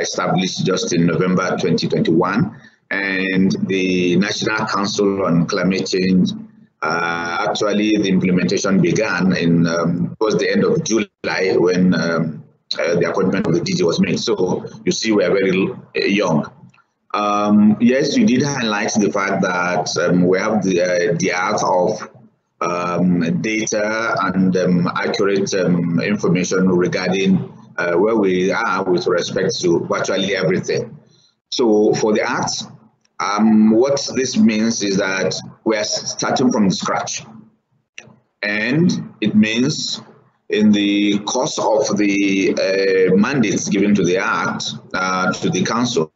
established just in November 2021, and the National Council on Climate Change, actually the implementation began in towards the end of July when the appointment of the DG was made. So you see, we are very young. Yes, you did highlight the fact that we have the art of data and accurate information regarding where we are with respect to virtually everything. So for the Act, what this means is that we are starting from scratch, and it means in the course of the mandates given to the Act, to the Council,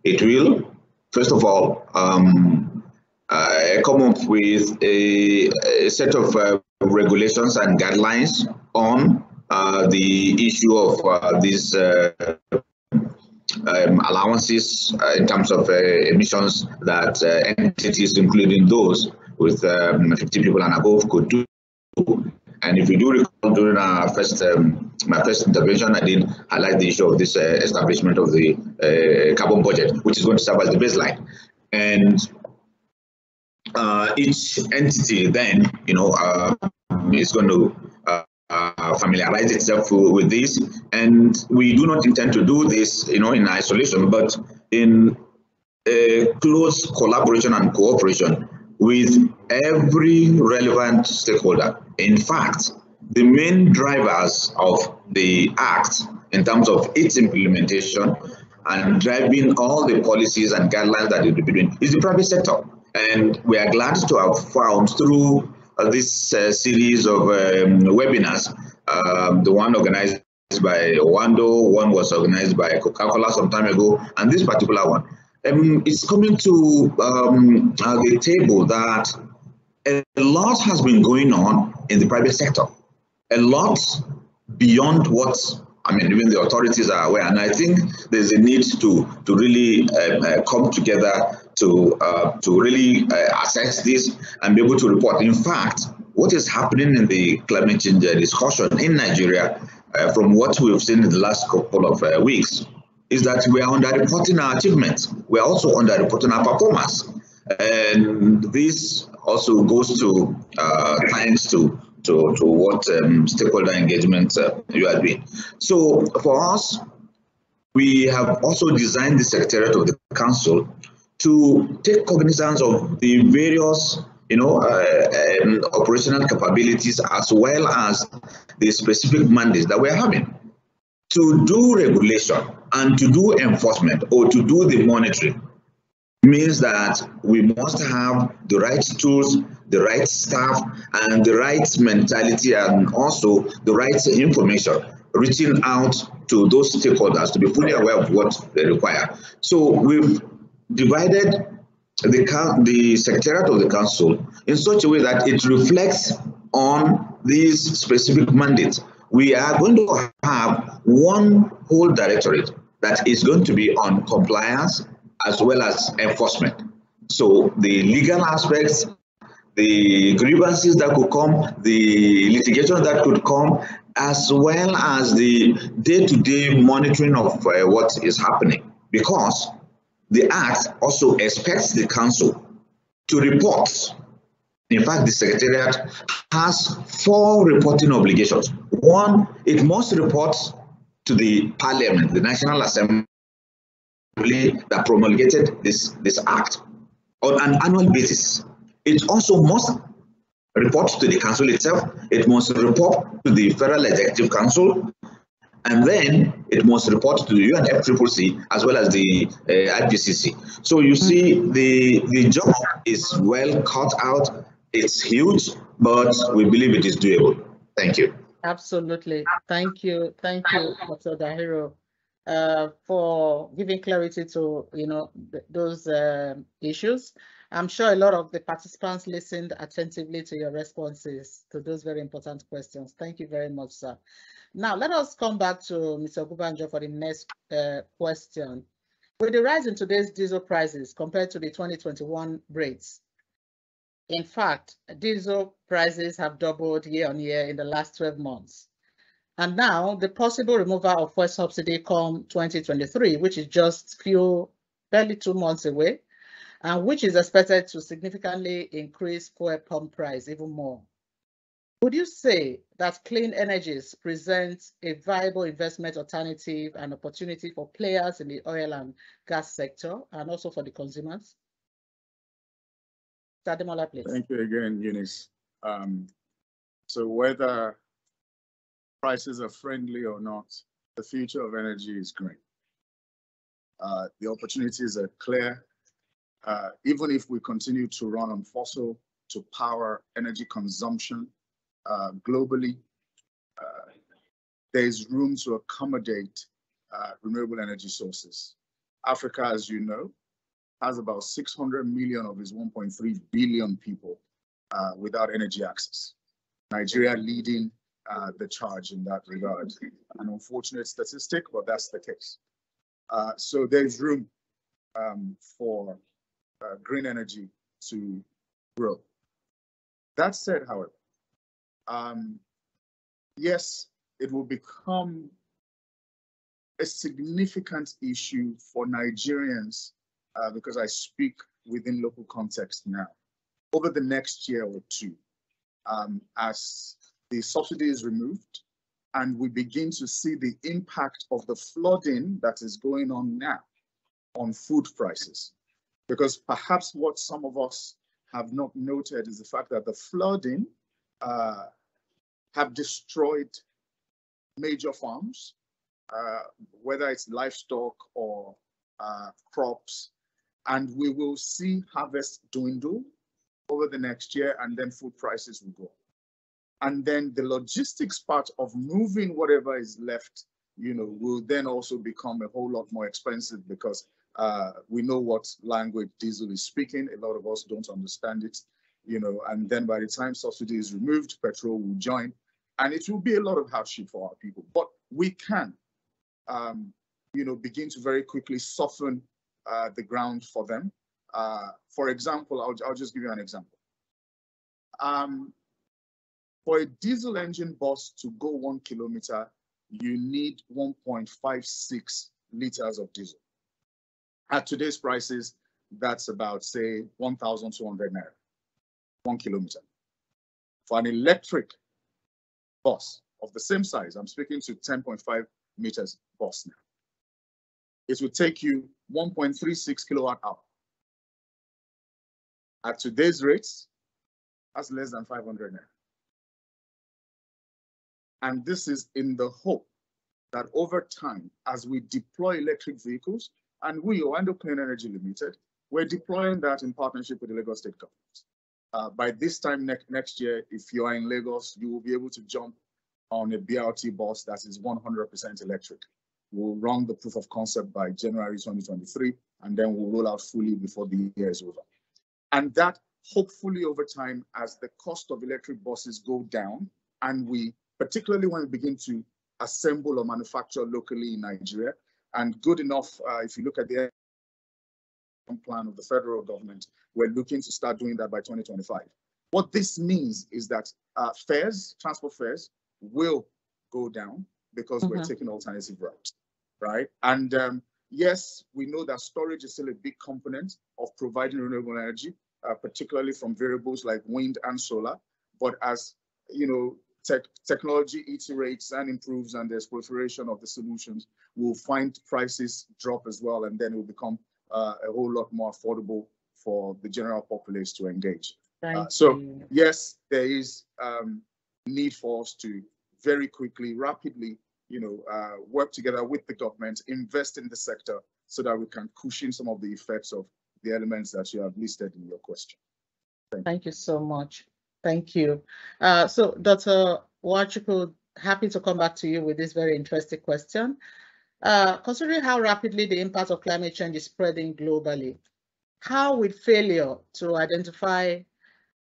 it will, first of all, come up with a set of regulations and guidelines on the issue of these allowances in terms of emissions that entities, including those with 50 people and above, could do. And if you do recall, during our my first intervention, I did highlight the issue of this establishment of the carbon budget, which is going to serve as the baseline. And each entity then, is going to familiarize itself with this. And we do not intend to do this, in isolation, but in close collaboration and cooperation with every relevant stakeholder. In fact, the main drivers of the Act in terms of its implementation and driving all the policies and guidelines that it will be doing is the private sector. And we are glad to have found through this series of webinars, the one organized by Oando, one was organized by Coca-Cola some time ago, and this particular one, it's coming to the table that a lot has been going on in the private sector, a lot beyond what, even the authorities are aware. And I think there's a need to really come together to really assess this and be able to report. In fact, what is happening in the climate change discussion in Nigeria, from what we've seen in the last couple of weeks, is that we are underreporting our achievements. We are also underreporting our performance, and this also goes to thanks to what stakeholder engagement you are doing. So for us, we have also designed the Secretariat of the Council to take cognizance of the various, operational capabilities as well as the specific mandates that we're having. To do regulation and to do enforcement or to do the monitoring means that we must have the right tools, the right staff, and the right mentality, and also the right information, reaching out to those stakeholders to be fully aware of what they require. So we've divided the Secretariat of the Council in such a way that it reflects on these specific mandates. We are going to have one whole directorate that is going to be on compliance as well as enforcement. So the legal aspects, the grievances that could come, the litigation that could come, as well as the day-to-day monitoring of what is happening. Because the Act also expects the Council to report. In fact, the Secretariat has 4 reporting obligations. One, it must report to the Parliament, the National Assembly that promulgated this Act on an annual basis. It also must report to the Council itself. It must report to the Federal Executive Council, and then it must report to the UNFCCC as well as the IPCC. So you see, the job is well cut out. It's huge, but we believe it is doable. Thank you. Absolutely. Thank you, Dr. Dahiro, for giving clarity to those issues. I'm sure a lot of the participants listened attentively to your responses to those very important questions. Thank you very much, sir. Now, let us come back to Mr. Ogunbanjo for the next question. With the rise in today's diesel prices compared to the 2021 rates, in fact, diesel prices have doubled year on year in the last 12 months. And now the possible removal of fuel subsidy come 2023, which is just barely 2 months away, and which is expected to significantly increase fuel pump price even more. Would you say that clean energies present a viable investment alternative and opportunity for players in the oil and gas sector and also for the consumers? Ademola, please. Thank you again, Eunice. So whether prices are friendly or not, the future of energy is green. The opportunities are clear. Even if we continue to run on fossil to power energy consumption globally, there is room to accommodate renewable energy sources. Africa, as you know, has about 600 million of its 1.3 billion people without energy access. Nigeria leading the charge in that regard. An unfortunate statistic, but that's the case. So there's room for green energy to grow. That said, however, yes, it will become a significant issue for Nigerians because I speak within local context now, over the next year or two, as the subsidy is removed and we begin to see the impact of the flooding that is going on now on food prices. Because perhaps what some of us have not noted is the fact that the flooding have destroyed major farms, whether it's livestock or crops, and we will see harvest dwindle over the next year, and then food prices will go. And then the logistics part of moving whatever is left, will then also become a whole lot more expensive because we know what language diesel is speaking. A lot of us don't understand it, and then by the time subsidy is removed, petrol will join, and it will be a lot of hardship for our people. But we can, begin to very quickly soften the ground for them For example, I'll just give you an example. For a diesel engine bus to go 1 kilometer, you need 1.56 liters of diesel. At today's prices, that's about, say, 1,200 naira, 1 kilometer. For an electric bus of the same size, I'm speaking to 10.5 meters bus now, it would take you 1.36 kilowatt hour. At today's rates, that's less than 500 naira. And this is in the hope that over time, as we deploy electric vehicles, and we, Oando Clean Energy Limited, we're deploying that in partnership with the Lagos State government. By this time next year, if you are in Lagos, you will be able to jump on a BRT bus that is 100% electric. We'll run the proof of concept by January 2023, and then we'll roll out fully before the year is over. And that hopefully over time, as the cost of electric buses go down, and we, particularly when we begin to assemble or manufacture locally in Nigeria, and good enough, if you look at the plan of the federal government, we're looking to start doing that by 2025. What this means is that transport fares will go down because we're taking alternative routes, right? And yes, we know that storage is still a big component of providing renewable energy, particularly from variables like wind and solar. But as you know, technology iterates and improves, and there's proliferation of the solutions, we'll find prices drop as well, and then it will become a whole lot more affordable for the general populace to engage. So yes, there is need for us to very quickly, rapidly, work together with the government, invest in the sector so that we can cushion some of the effects of the elements that you have listed in your question. Thank you so much. Thank you. So Dr. Nwachukwu, happy to come back to you with this very interesting question. Considering how rapidly the impact of climate change is spreading globally, how will failure to identify,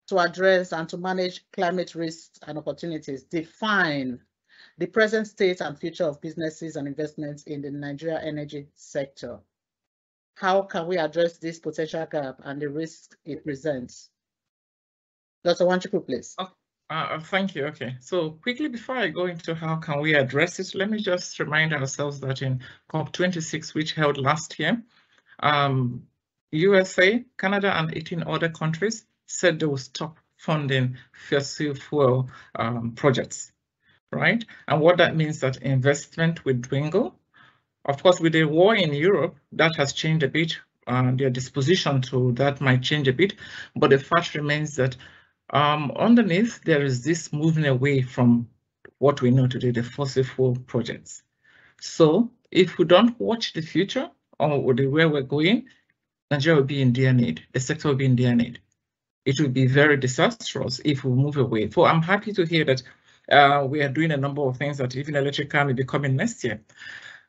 to address, and to manage climate risks and opportunities define the present state and future of businesses and investments in the Nigeria energy sector? How can we address this potential gap and the risks it presents? Dr. Nwachukwu, please. Thank you. Okay, so quickly before I go into how can we address it, let me just remind ourselves that in COP26, which held last year, USA, Canada, and 18 other countries said they will stop funding fossil fuel projects, right? And what that means that investment will dwindle. Of course, with the war in Europe, that has changed a bit. Their disposition to that might change a bit, but the fact remains that underneath, there is this moving away from what we know today, the fossil fuel projects. So if we don't watch the future or where we're going, Nigeria will be in dear need. The sector will be in dear need. It will be very disastrous if we move away. So I'm happy to hear that we are doing a number of things that even electric car may be coming next year.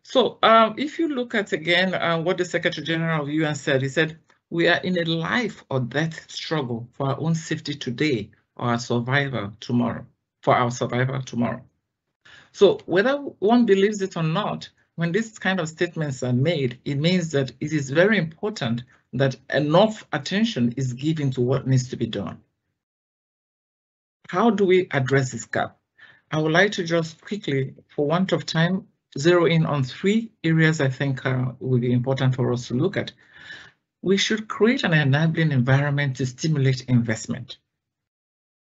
So if you look at again what the Secretary General of UN said, he said, we are in a life or death struggle for our own safety today or our survival tomorrow, for our survival tomorrow. So whether one believes it or not, when these kind of statements are made, it means that it is very important that enough attention is given to what needs to be done. How do we address this gap? I would like to just quickly, for want of time, zero in on 3 areas I think will be important for us to look at. We should create an enabling environment to stimulate investment.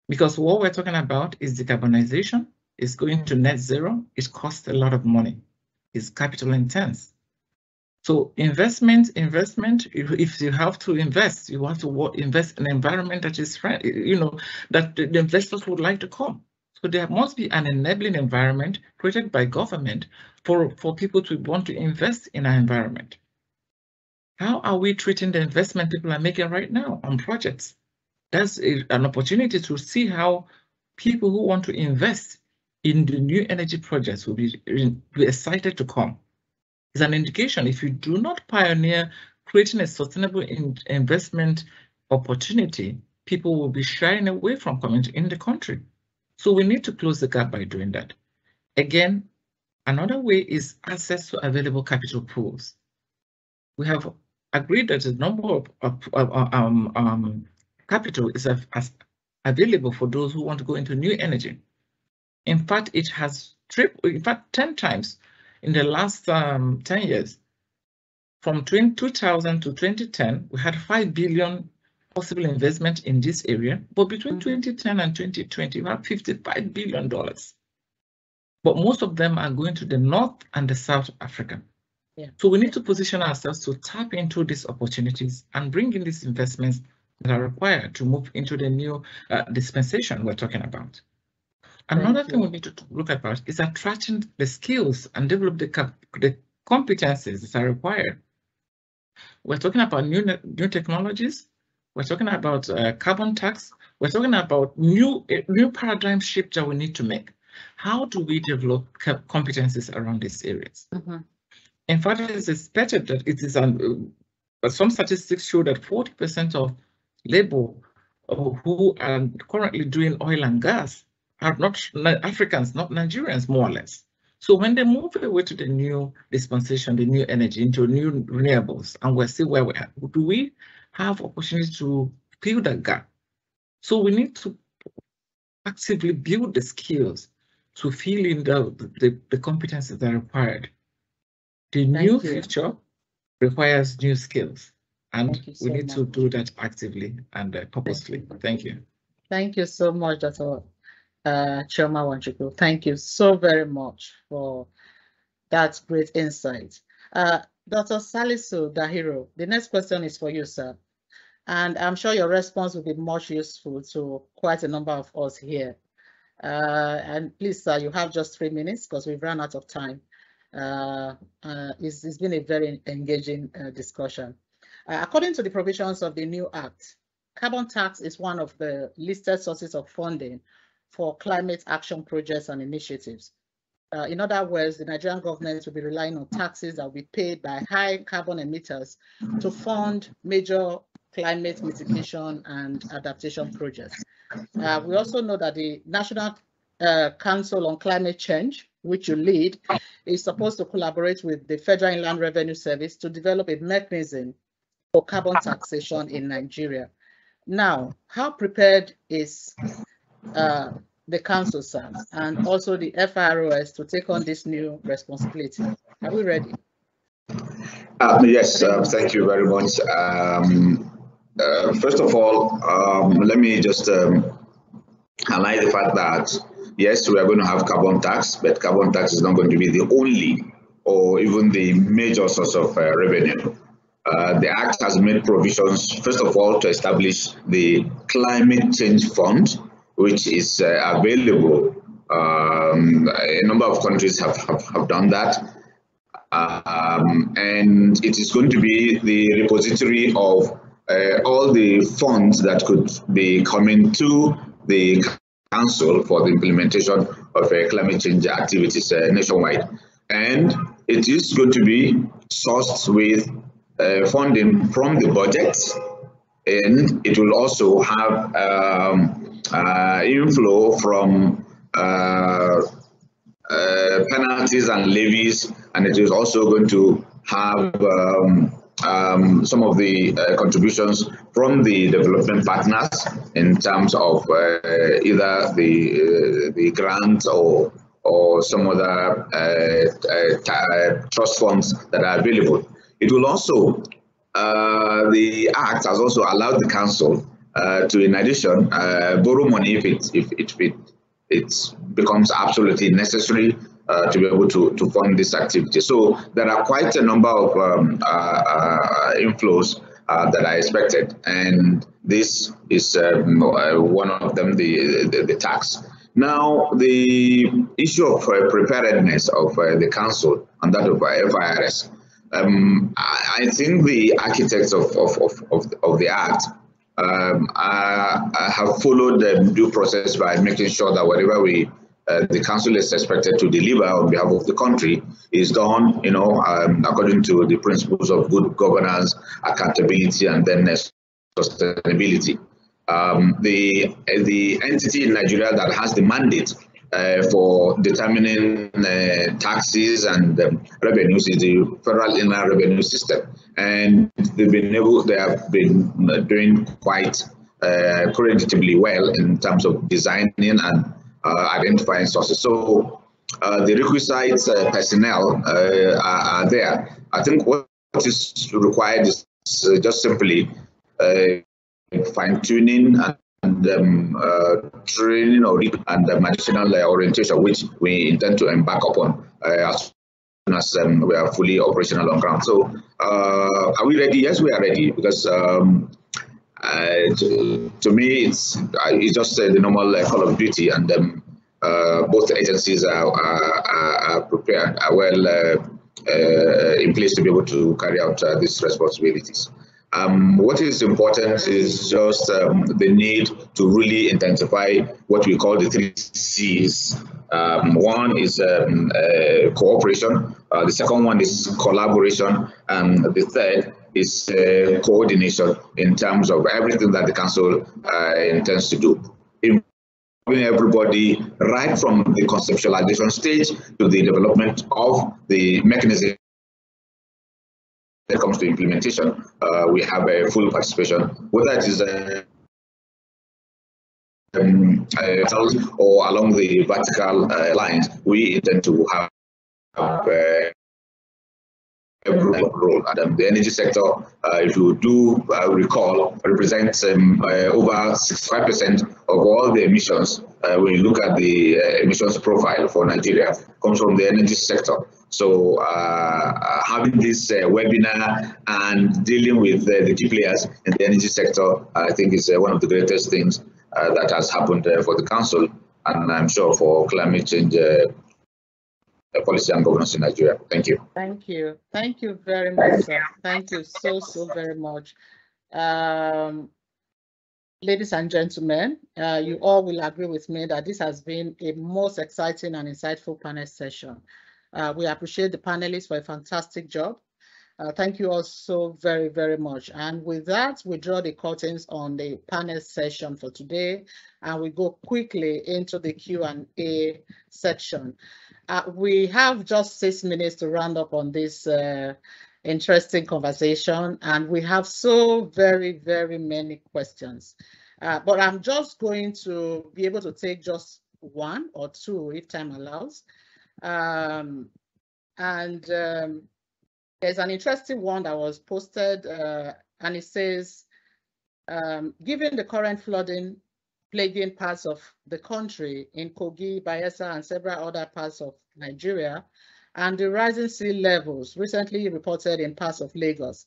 Because what we're talking about is decarbonization, it's going to net zero, it costs a lot of money, it's capital intense. So investment, if you have to invest, you have to invest in an environment that is, that the investors would like to come. So there must be an enabling environment created by government for people to want to invest in our environment. How are we treating the investment people are making right now on projects? That's an opportunity to see how people who want to invest in the new energy projects will be excited to come. It's an indication if you do not pioneer creating a sustainable investment opportunity, people will be shying away from coming in the country. So we need to close the gap by doing that. Again, another way is access to available capital pools. We have agreed that the number of capital is available for those who want to go into new energy. In fact, it has tripled, in fact, 10 times in the last 10 years. From 2000 to 2010, we had 5 billion possible investment in this area, but between 2010 and 2020, we have $55 billion. But most of them are going to the North and the South Africa. Yeah. So we need to position ourselves to tap into these opportunities and bring in these investments that are required to move into the new dispensation we're talking about. Another thing we need to look at is attracting the skills and develop the competencies that are required. We're talking about new technologies. We're talking about carbon tax. We're talking about new paradigm shift that we need to make. How do we develop competencies around these areas? In fact, it is expected that it is some statistics show that 40% of labor who are currently doing oil and gas are not Africans, not Nigerians, more or less. So when they move away to the new dispensation, the new energy, into new renewables, and we're still where we are, do we have opportunity to fill that gap? So we need to actively build the skills to fill in the competencies that are required. The new future requires new skills, and we need to do that actively and purposefully. Thank you. Thank you so much, Dr. Chioma Nwachukwu. Thank you so very much for that great insight. Dr. Salisu Dahiru, the next question is for you, sir. And I'm sure your response will be much useful to quite a number of us here. And please, sir, you have just 3 minutes because we've run out of time. It's been a very engaging discussion. According to the provisions of the new Act, carbon tax is one of the listed sources of funding for climate action projects and initiatives. In other words, the Nigerian government will be relying on taxes that will be paid by high carbon emitters to fund major climate mitigation and adaptation projects. We also know that the National Council on Climate Change, which you lead, is supposed to collaborate with the Federal Inland Revenue Service to develop a mechanism for carbon taxation in Nigeria. Now, how prepared is the Council, sir, and also the FROS to take on this new responsibility? Are we ready? Yes, thank you very much. First of all, let me just highlight the fact that, yes, we are going to have carbon tax, but carbon tax is not going to be the only or even the major source of revenue. The Act has made provisions, first of all, to establish the Climate Change Fund, which is available. A number of countries have done that. And it is going to be the repository of all the funds that could be coming to the Council for the implementation of climate change activities nationwide. And it is going to be sourced with funding from the budget, and it will also have inflow from penalties and levies, and it is also going to have some of the contributions from the development partners in terms of either the grant or some other trust funds that are available. It will also, the Act has also allowed the Council to, in addition, borrow money if it becomes absolutely necessary to be able to fund this activity. So there are quite a number of inflows that are expected, and this is one of them, the tax. Now, the issue of preparedness of the Council and that of FIRS, I think the architects of the Act have followed the due process by making sure that whatever the Council is expected to deliver on behalf of the country is done, according to the principles of good governance, accountability, and then sustainability. The entity in Nigeria that has the mandate for determining taxes and revenues is the Federal Inland Revenue System, and they have been doing quite creditably well in terms of designing and identifying sources. So the requisite personnel are there. I think what is required is just simply fine-tuning and training and additional orientation, which we intend to embark upon as soon as we are fully operational on ground. So are we ready? Yes, we are ready, because to me it's just the normal call of duty, and both agencies are prepared, are well in place to be able to carry out these responsibilities. What is important is just the need to really intensify what we call the 3 C's. One is cooperation, the second one is collaboration, and the third is coordination in terms of everything that the council intends to do. Involving everybody right from the conceptualization stage to the development of the mechanism. When it comes to implementation, we have a full participation, whether it is or along the vertical lines. We intend to have a role. And the energy sector, if you do recall, represents over 65% of all the emissions. When you look at the emissions profile for Nigeria, comes from the energy sector. So having this webinar and dealing with the key players in the energy sector, I think is one of the greatest things that has happened for the council, and I'm sure for climate change policy and governance in Nigeria. Thank you. Thank you. Thank you very much, sir. Thank you so very much. Ladies and gentlemen, you all will agree with me that this has been a most exciting and insightful panel session. We appreciate the panelists for a fantastic job. Thank you all so very much. And with that, we draw the curtains on the panel session for today, and we go quickly into the Q&A section. We have just 6 minutes to round up on this interesting conversation, and we have so very many questions. But I'm just going to be able to take just 1 or 2 if time allows. There's an interesting one that was posted, and it says, given the current flooding plaguing parts of the country in Kogi, Bayelsa, and several other parts of Nigeria, and the rising sea levels recently reported in parts of Lagos.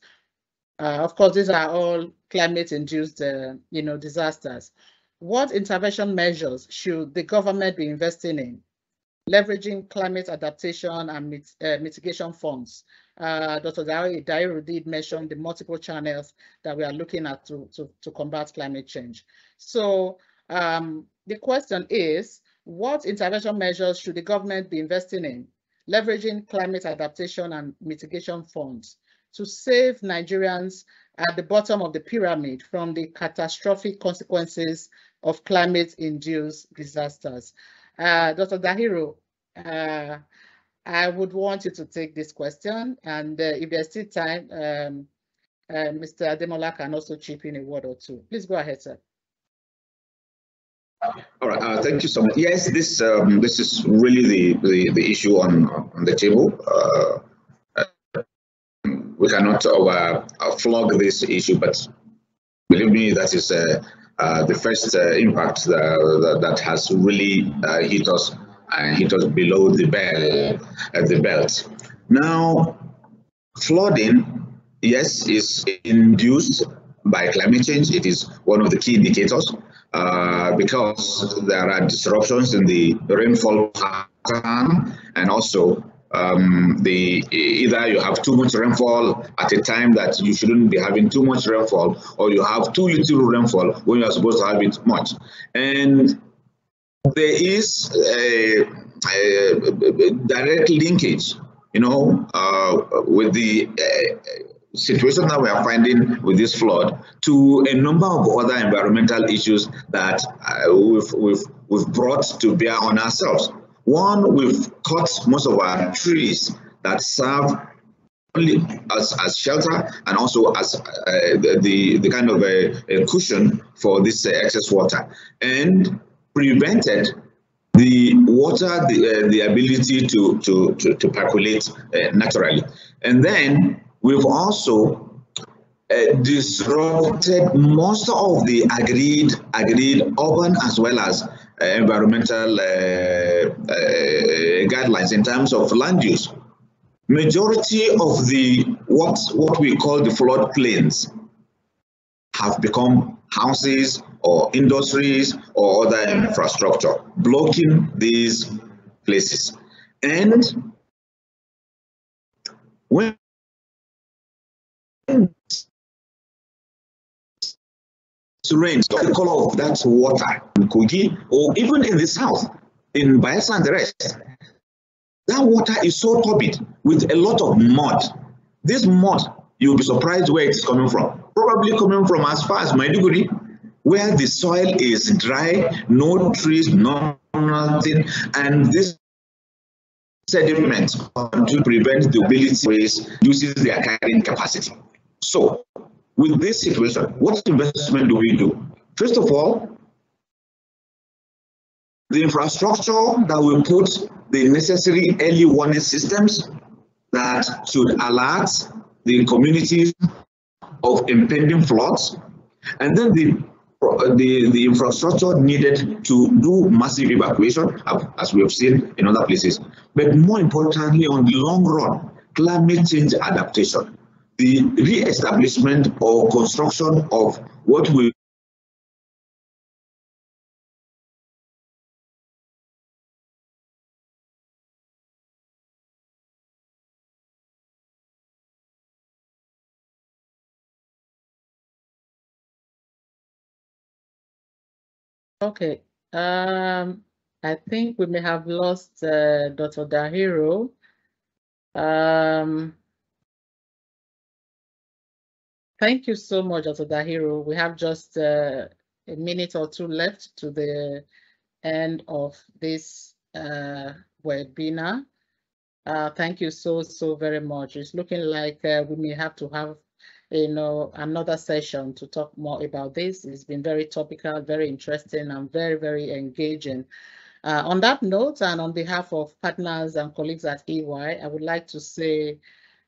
Of course, these are all climate-induced, disasters. What intervention measures should the government be investing in, leveraging climate adaptation and mitigation funds? Dr. Dairo did mention the multiple channels that we are looking at to combat climate change. So the question is, what intervention measures should the government be investing in, leveraging climate adaptation and mitigation funds to save Nigerians at the bottom of the pyramid from the catastrophic consequences of climate-induced disasters? Dr. Dairo, I would want you to take this question, and if there's still time, Mr. Ademola can also chip in a word or 2. Please go ahead, sir. All right, thank you so much. Yes, this is really the issue on the table. We cannot flog this issue, but believe me, that is the first impact that has really hit us below the belt. Now, flooding, yes, is induced by climate change. It is one of the key indicators because there are disruptions in the rainfall pattern, and also either you have too much rainfall at a time that you shouldn't be having too much rainfall, or you have too little rainfall when you are supposed to have it much. And there is a direct linkage, with the situation that we are finding with this flood to a number of other environmental issues that we've brought to bear on ourselves. One, we've cut most of our trees that serve only as shelter and also as the kind of a cushion for this excess water, and prevented the water the ability to percolate naturally. And then we've also disrupted most of the agreed urban as well as environmental guidelines in terms of land use. Majority of the what we call the flood plains have become houses or industries or other infrastructure, blocking these places. And when it rains, the color of that water in Kogi or even in the south, in Bayelsa and the rest, that water is so turbid with a lot of mud. This mud, you'll be surprised where it's coming from. Probably coming from as far as Maiduguri, where the soil is dry, no trees, no nothing, and this sediment to prevent the ability waste uses their carrying capacity. So, with this situation, what investment do we do? First of all, the infrastructure that will put the necessary early warning systems that should alert the communities of impending floods, and then the infrastructure needed to do massive evacuation, as we have seen in other places. But more importantly, on the long run, climate change adaptation, the re-establishment or construction of what we Okay. I think we may have lost Dr. Dahiro. Thank you so much, Dr. Dahiro. We have just a minute or two left to the end of this webinar. Thank you so very much. It's looking like we may have to have another session to talk more about this. It's been very topical, very interesting, and very engaging. On that note, and on behalf of partners and colleagues at EY, I would like to say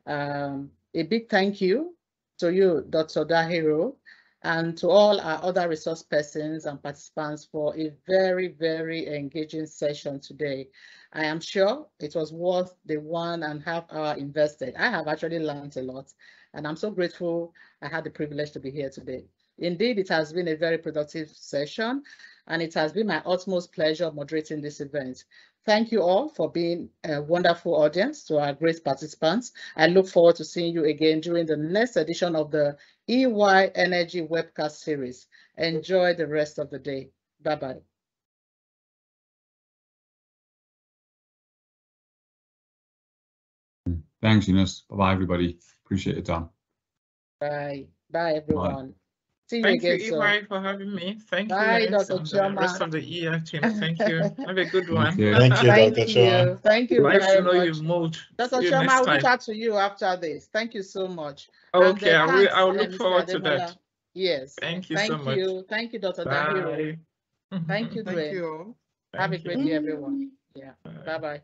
a big thank you to you, Dr. Dahiro, and to all our other resource persons and participants for a very engaging session today. I am sure it was worth the 1.5 hour invested. I have actually learned a lot, and I'm so grateful I had the privilege to be here today. Indeed, it has been a very productive session, and it has been my utmost pleasure moderating this event. Thank you all for being a wonderful audience, to our great participants. I look forward to seeing you again during the next edition of the EY Energy webcast series. Enjoy the rest of the day. Bye-bye. Thanks, Eunice. Bye-bye, everybody. Appreciate your time. Bye. Bye, everyone. Bye. See you Thank again you, soon. EY, for having me. Thank Bye, you, Dr. and the rest of the EY team. Thank you. Have a good one. Thank you. Thank you, Dr. Choma. Thank you Nice very to know much. you've moved. Dr. See you Choma, next I'll reach time. out to you after this. Thank you so much. Okay, And, I will look Mr. forward to Ademola. that. Yes. Thank you so much. Thank you, Dr. Dahiro. Bye. Thank you, Thank Dwayne. you all. Have a Thank great you. day, everyone. Yeah. Bye. Bye-bye.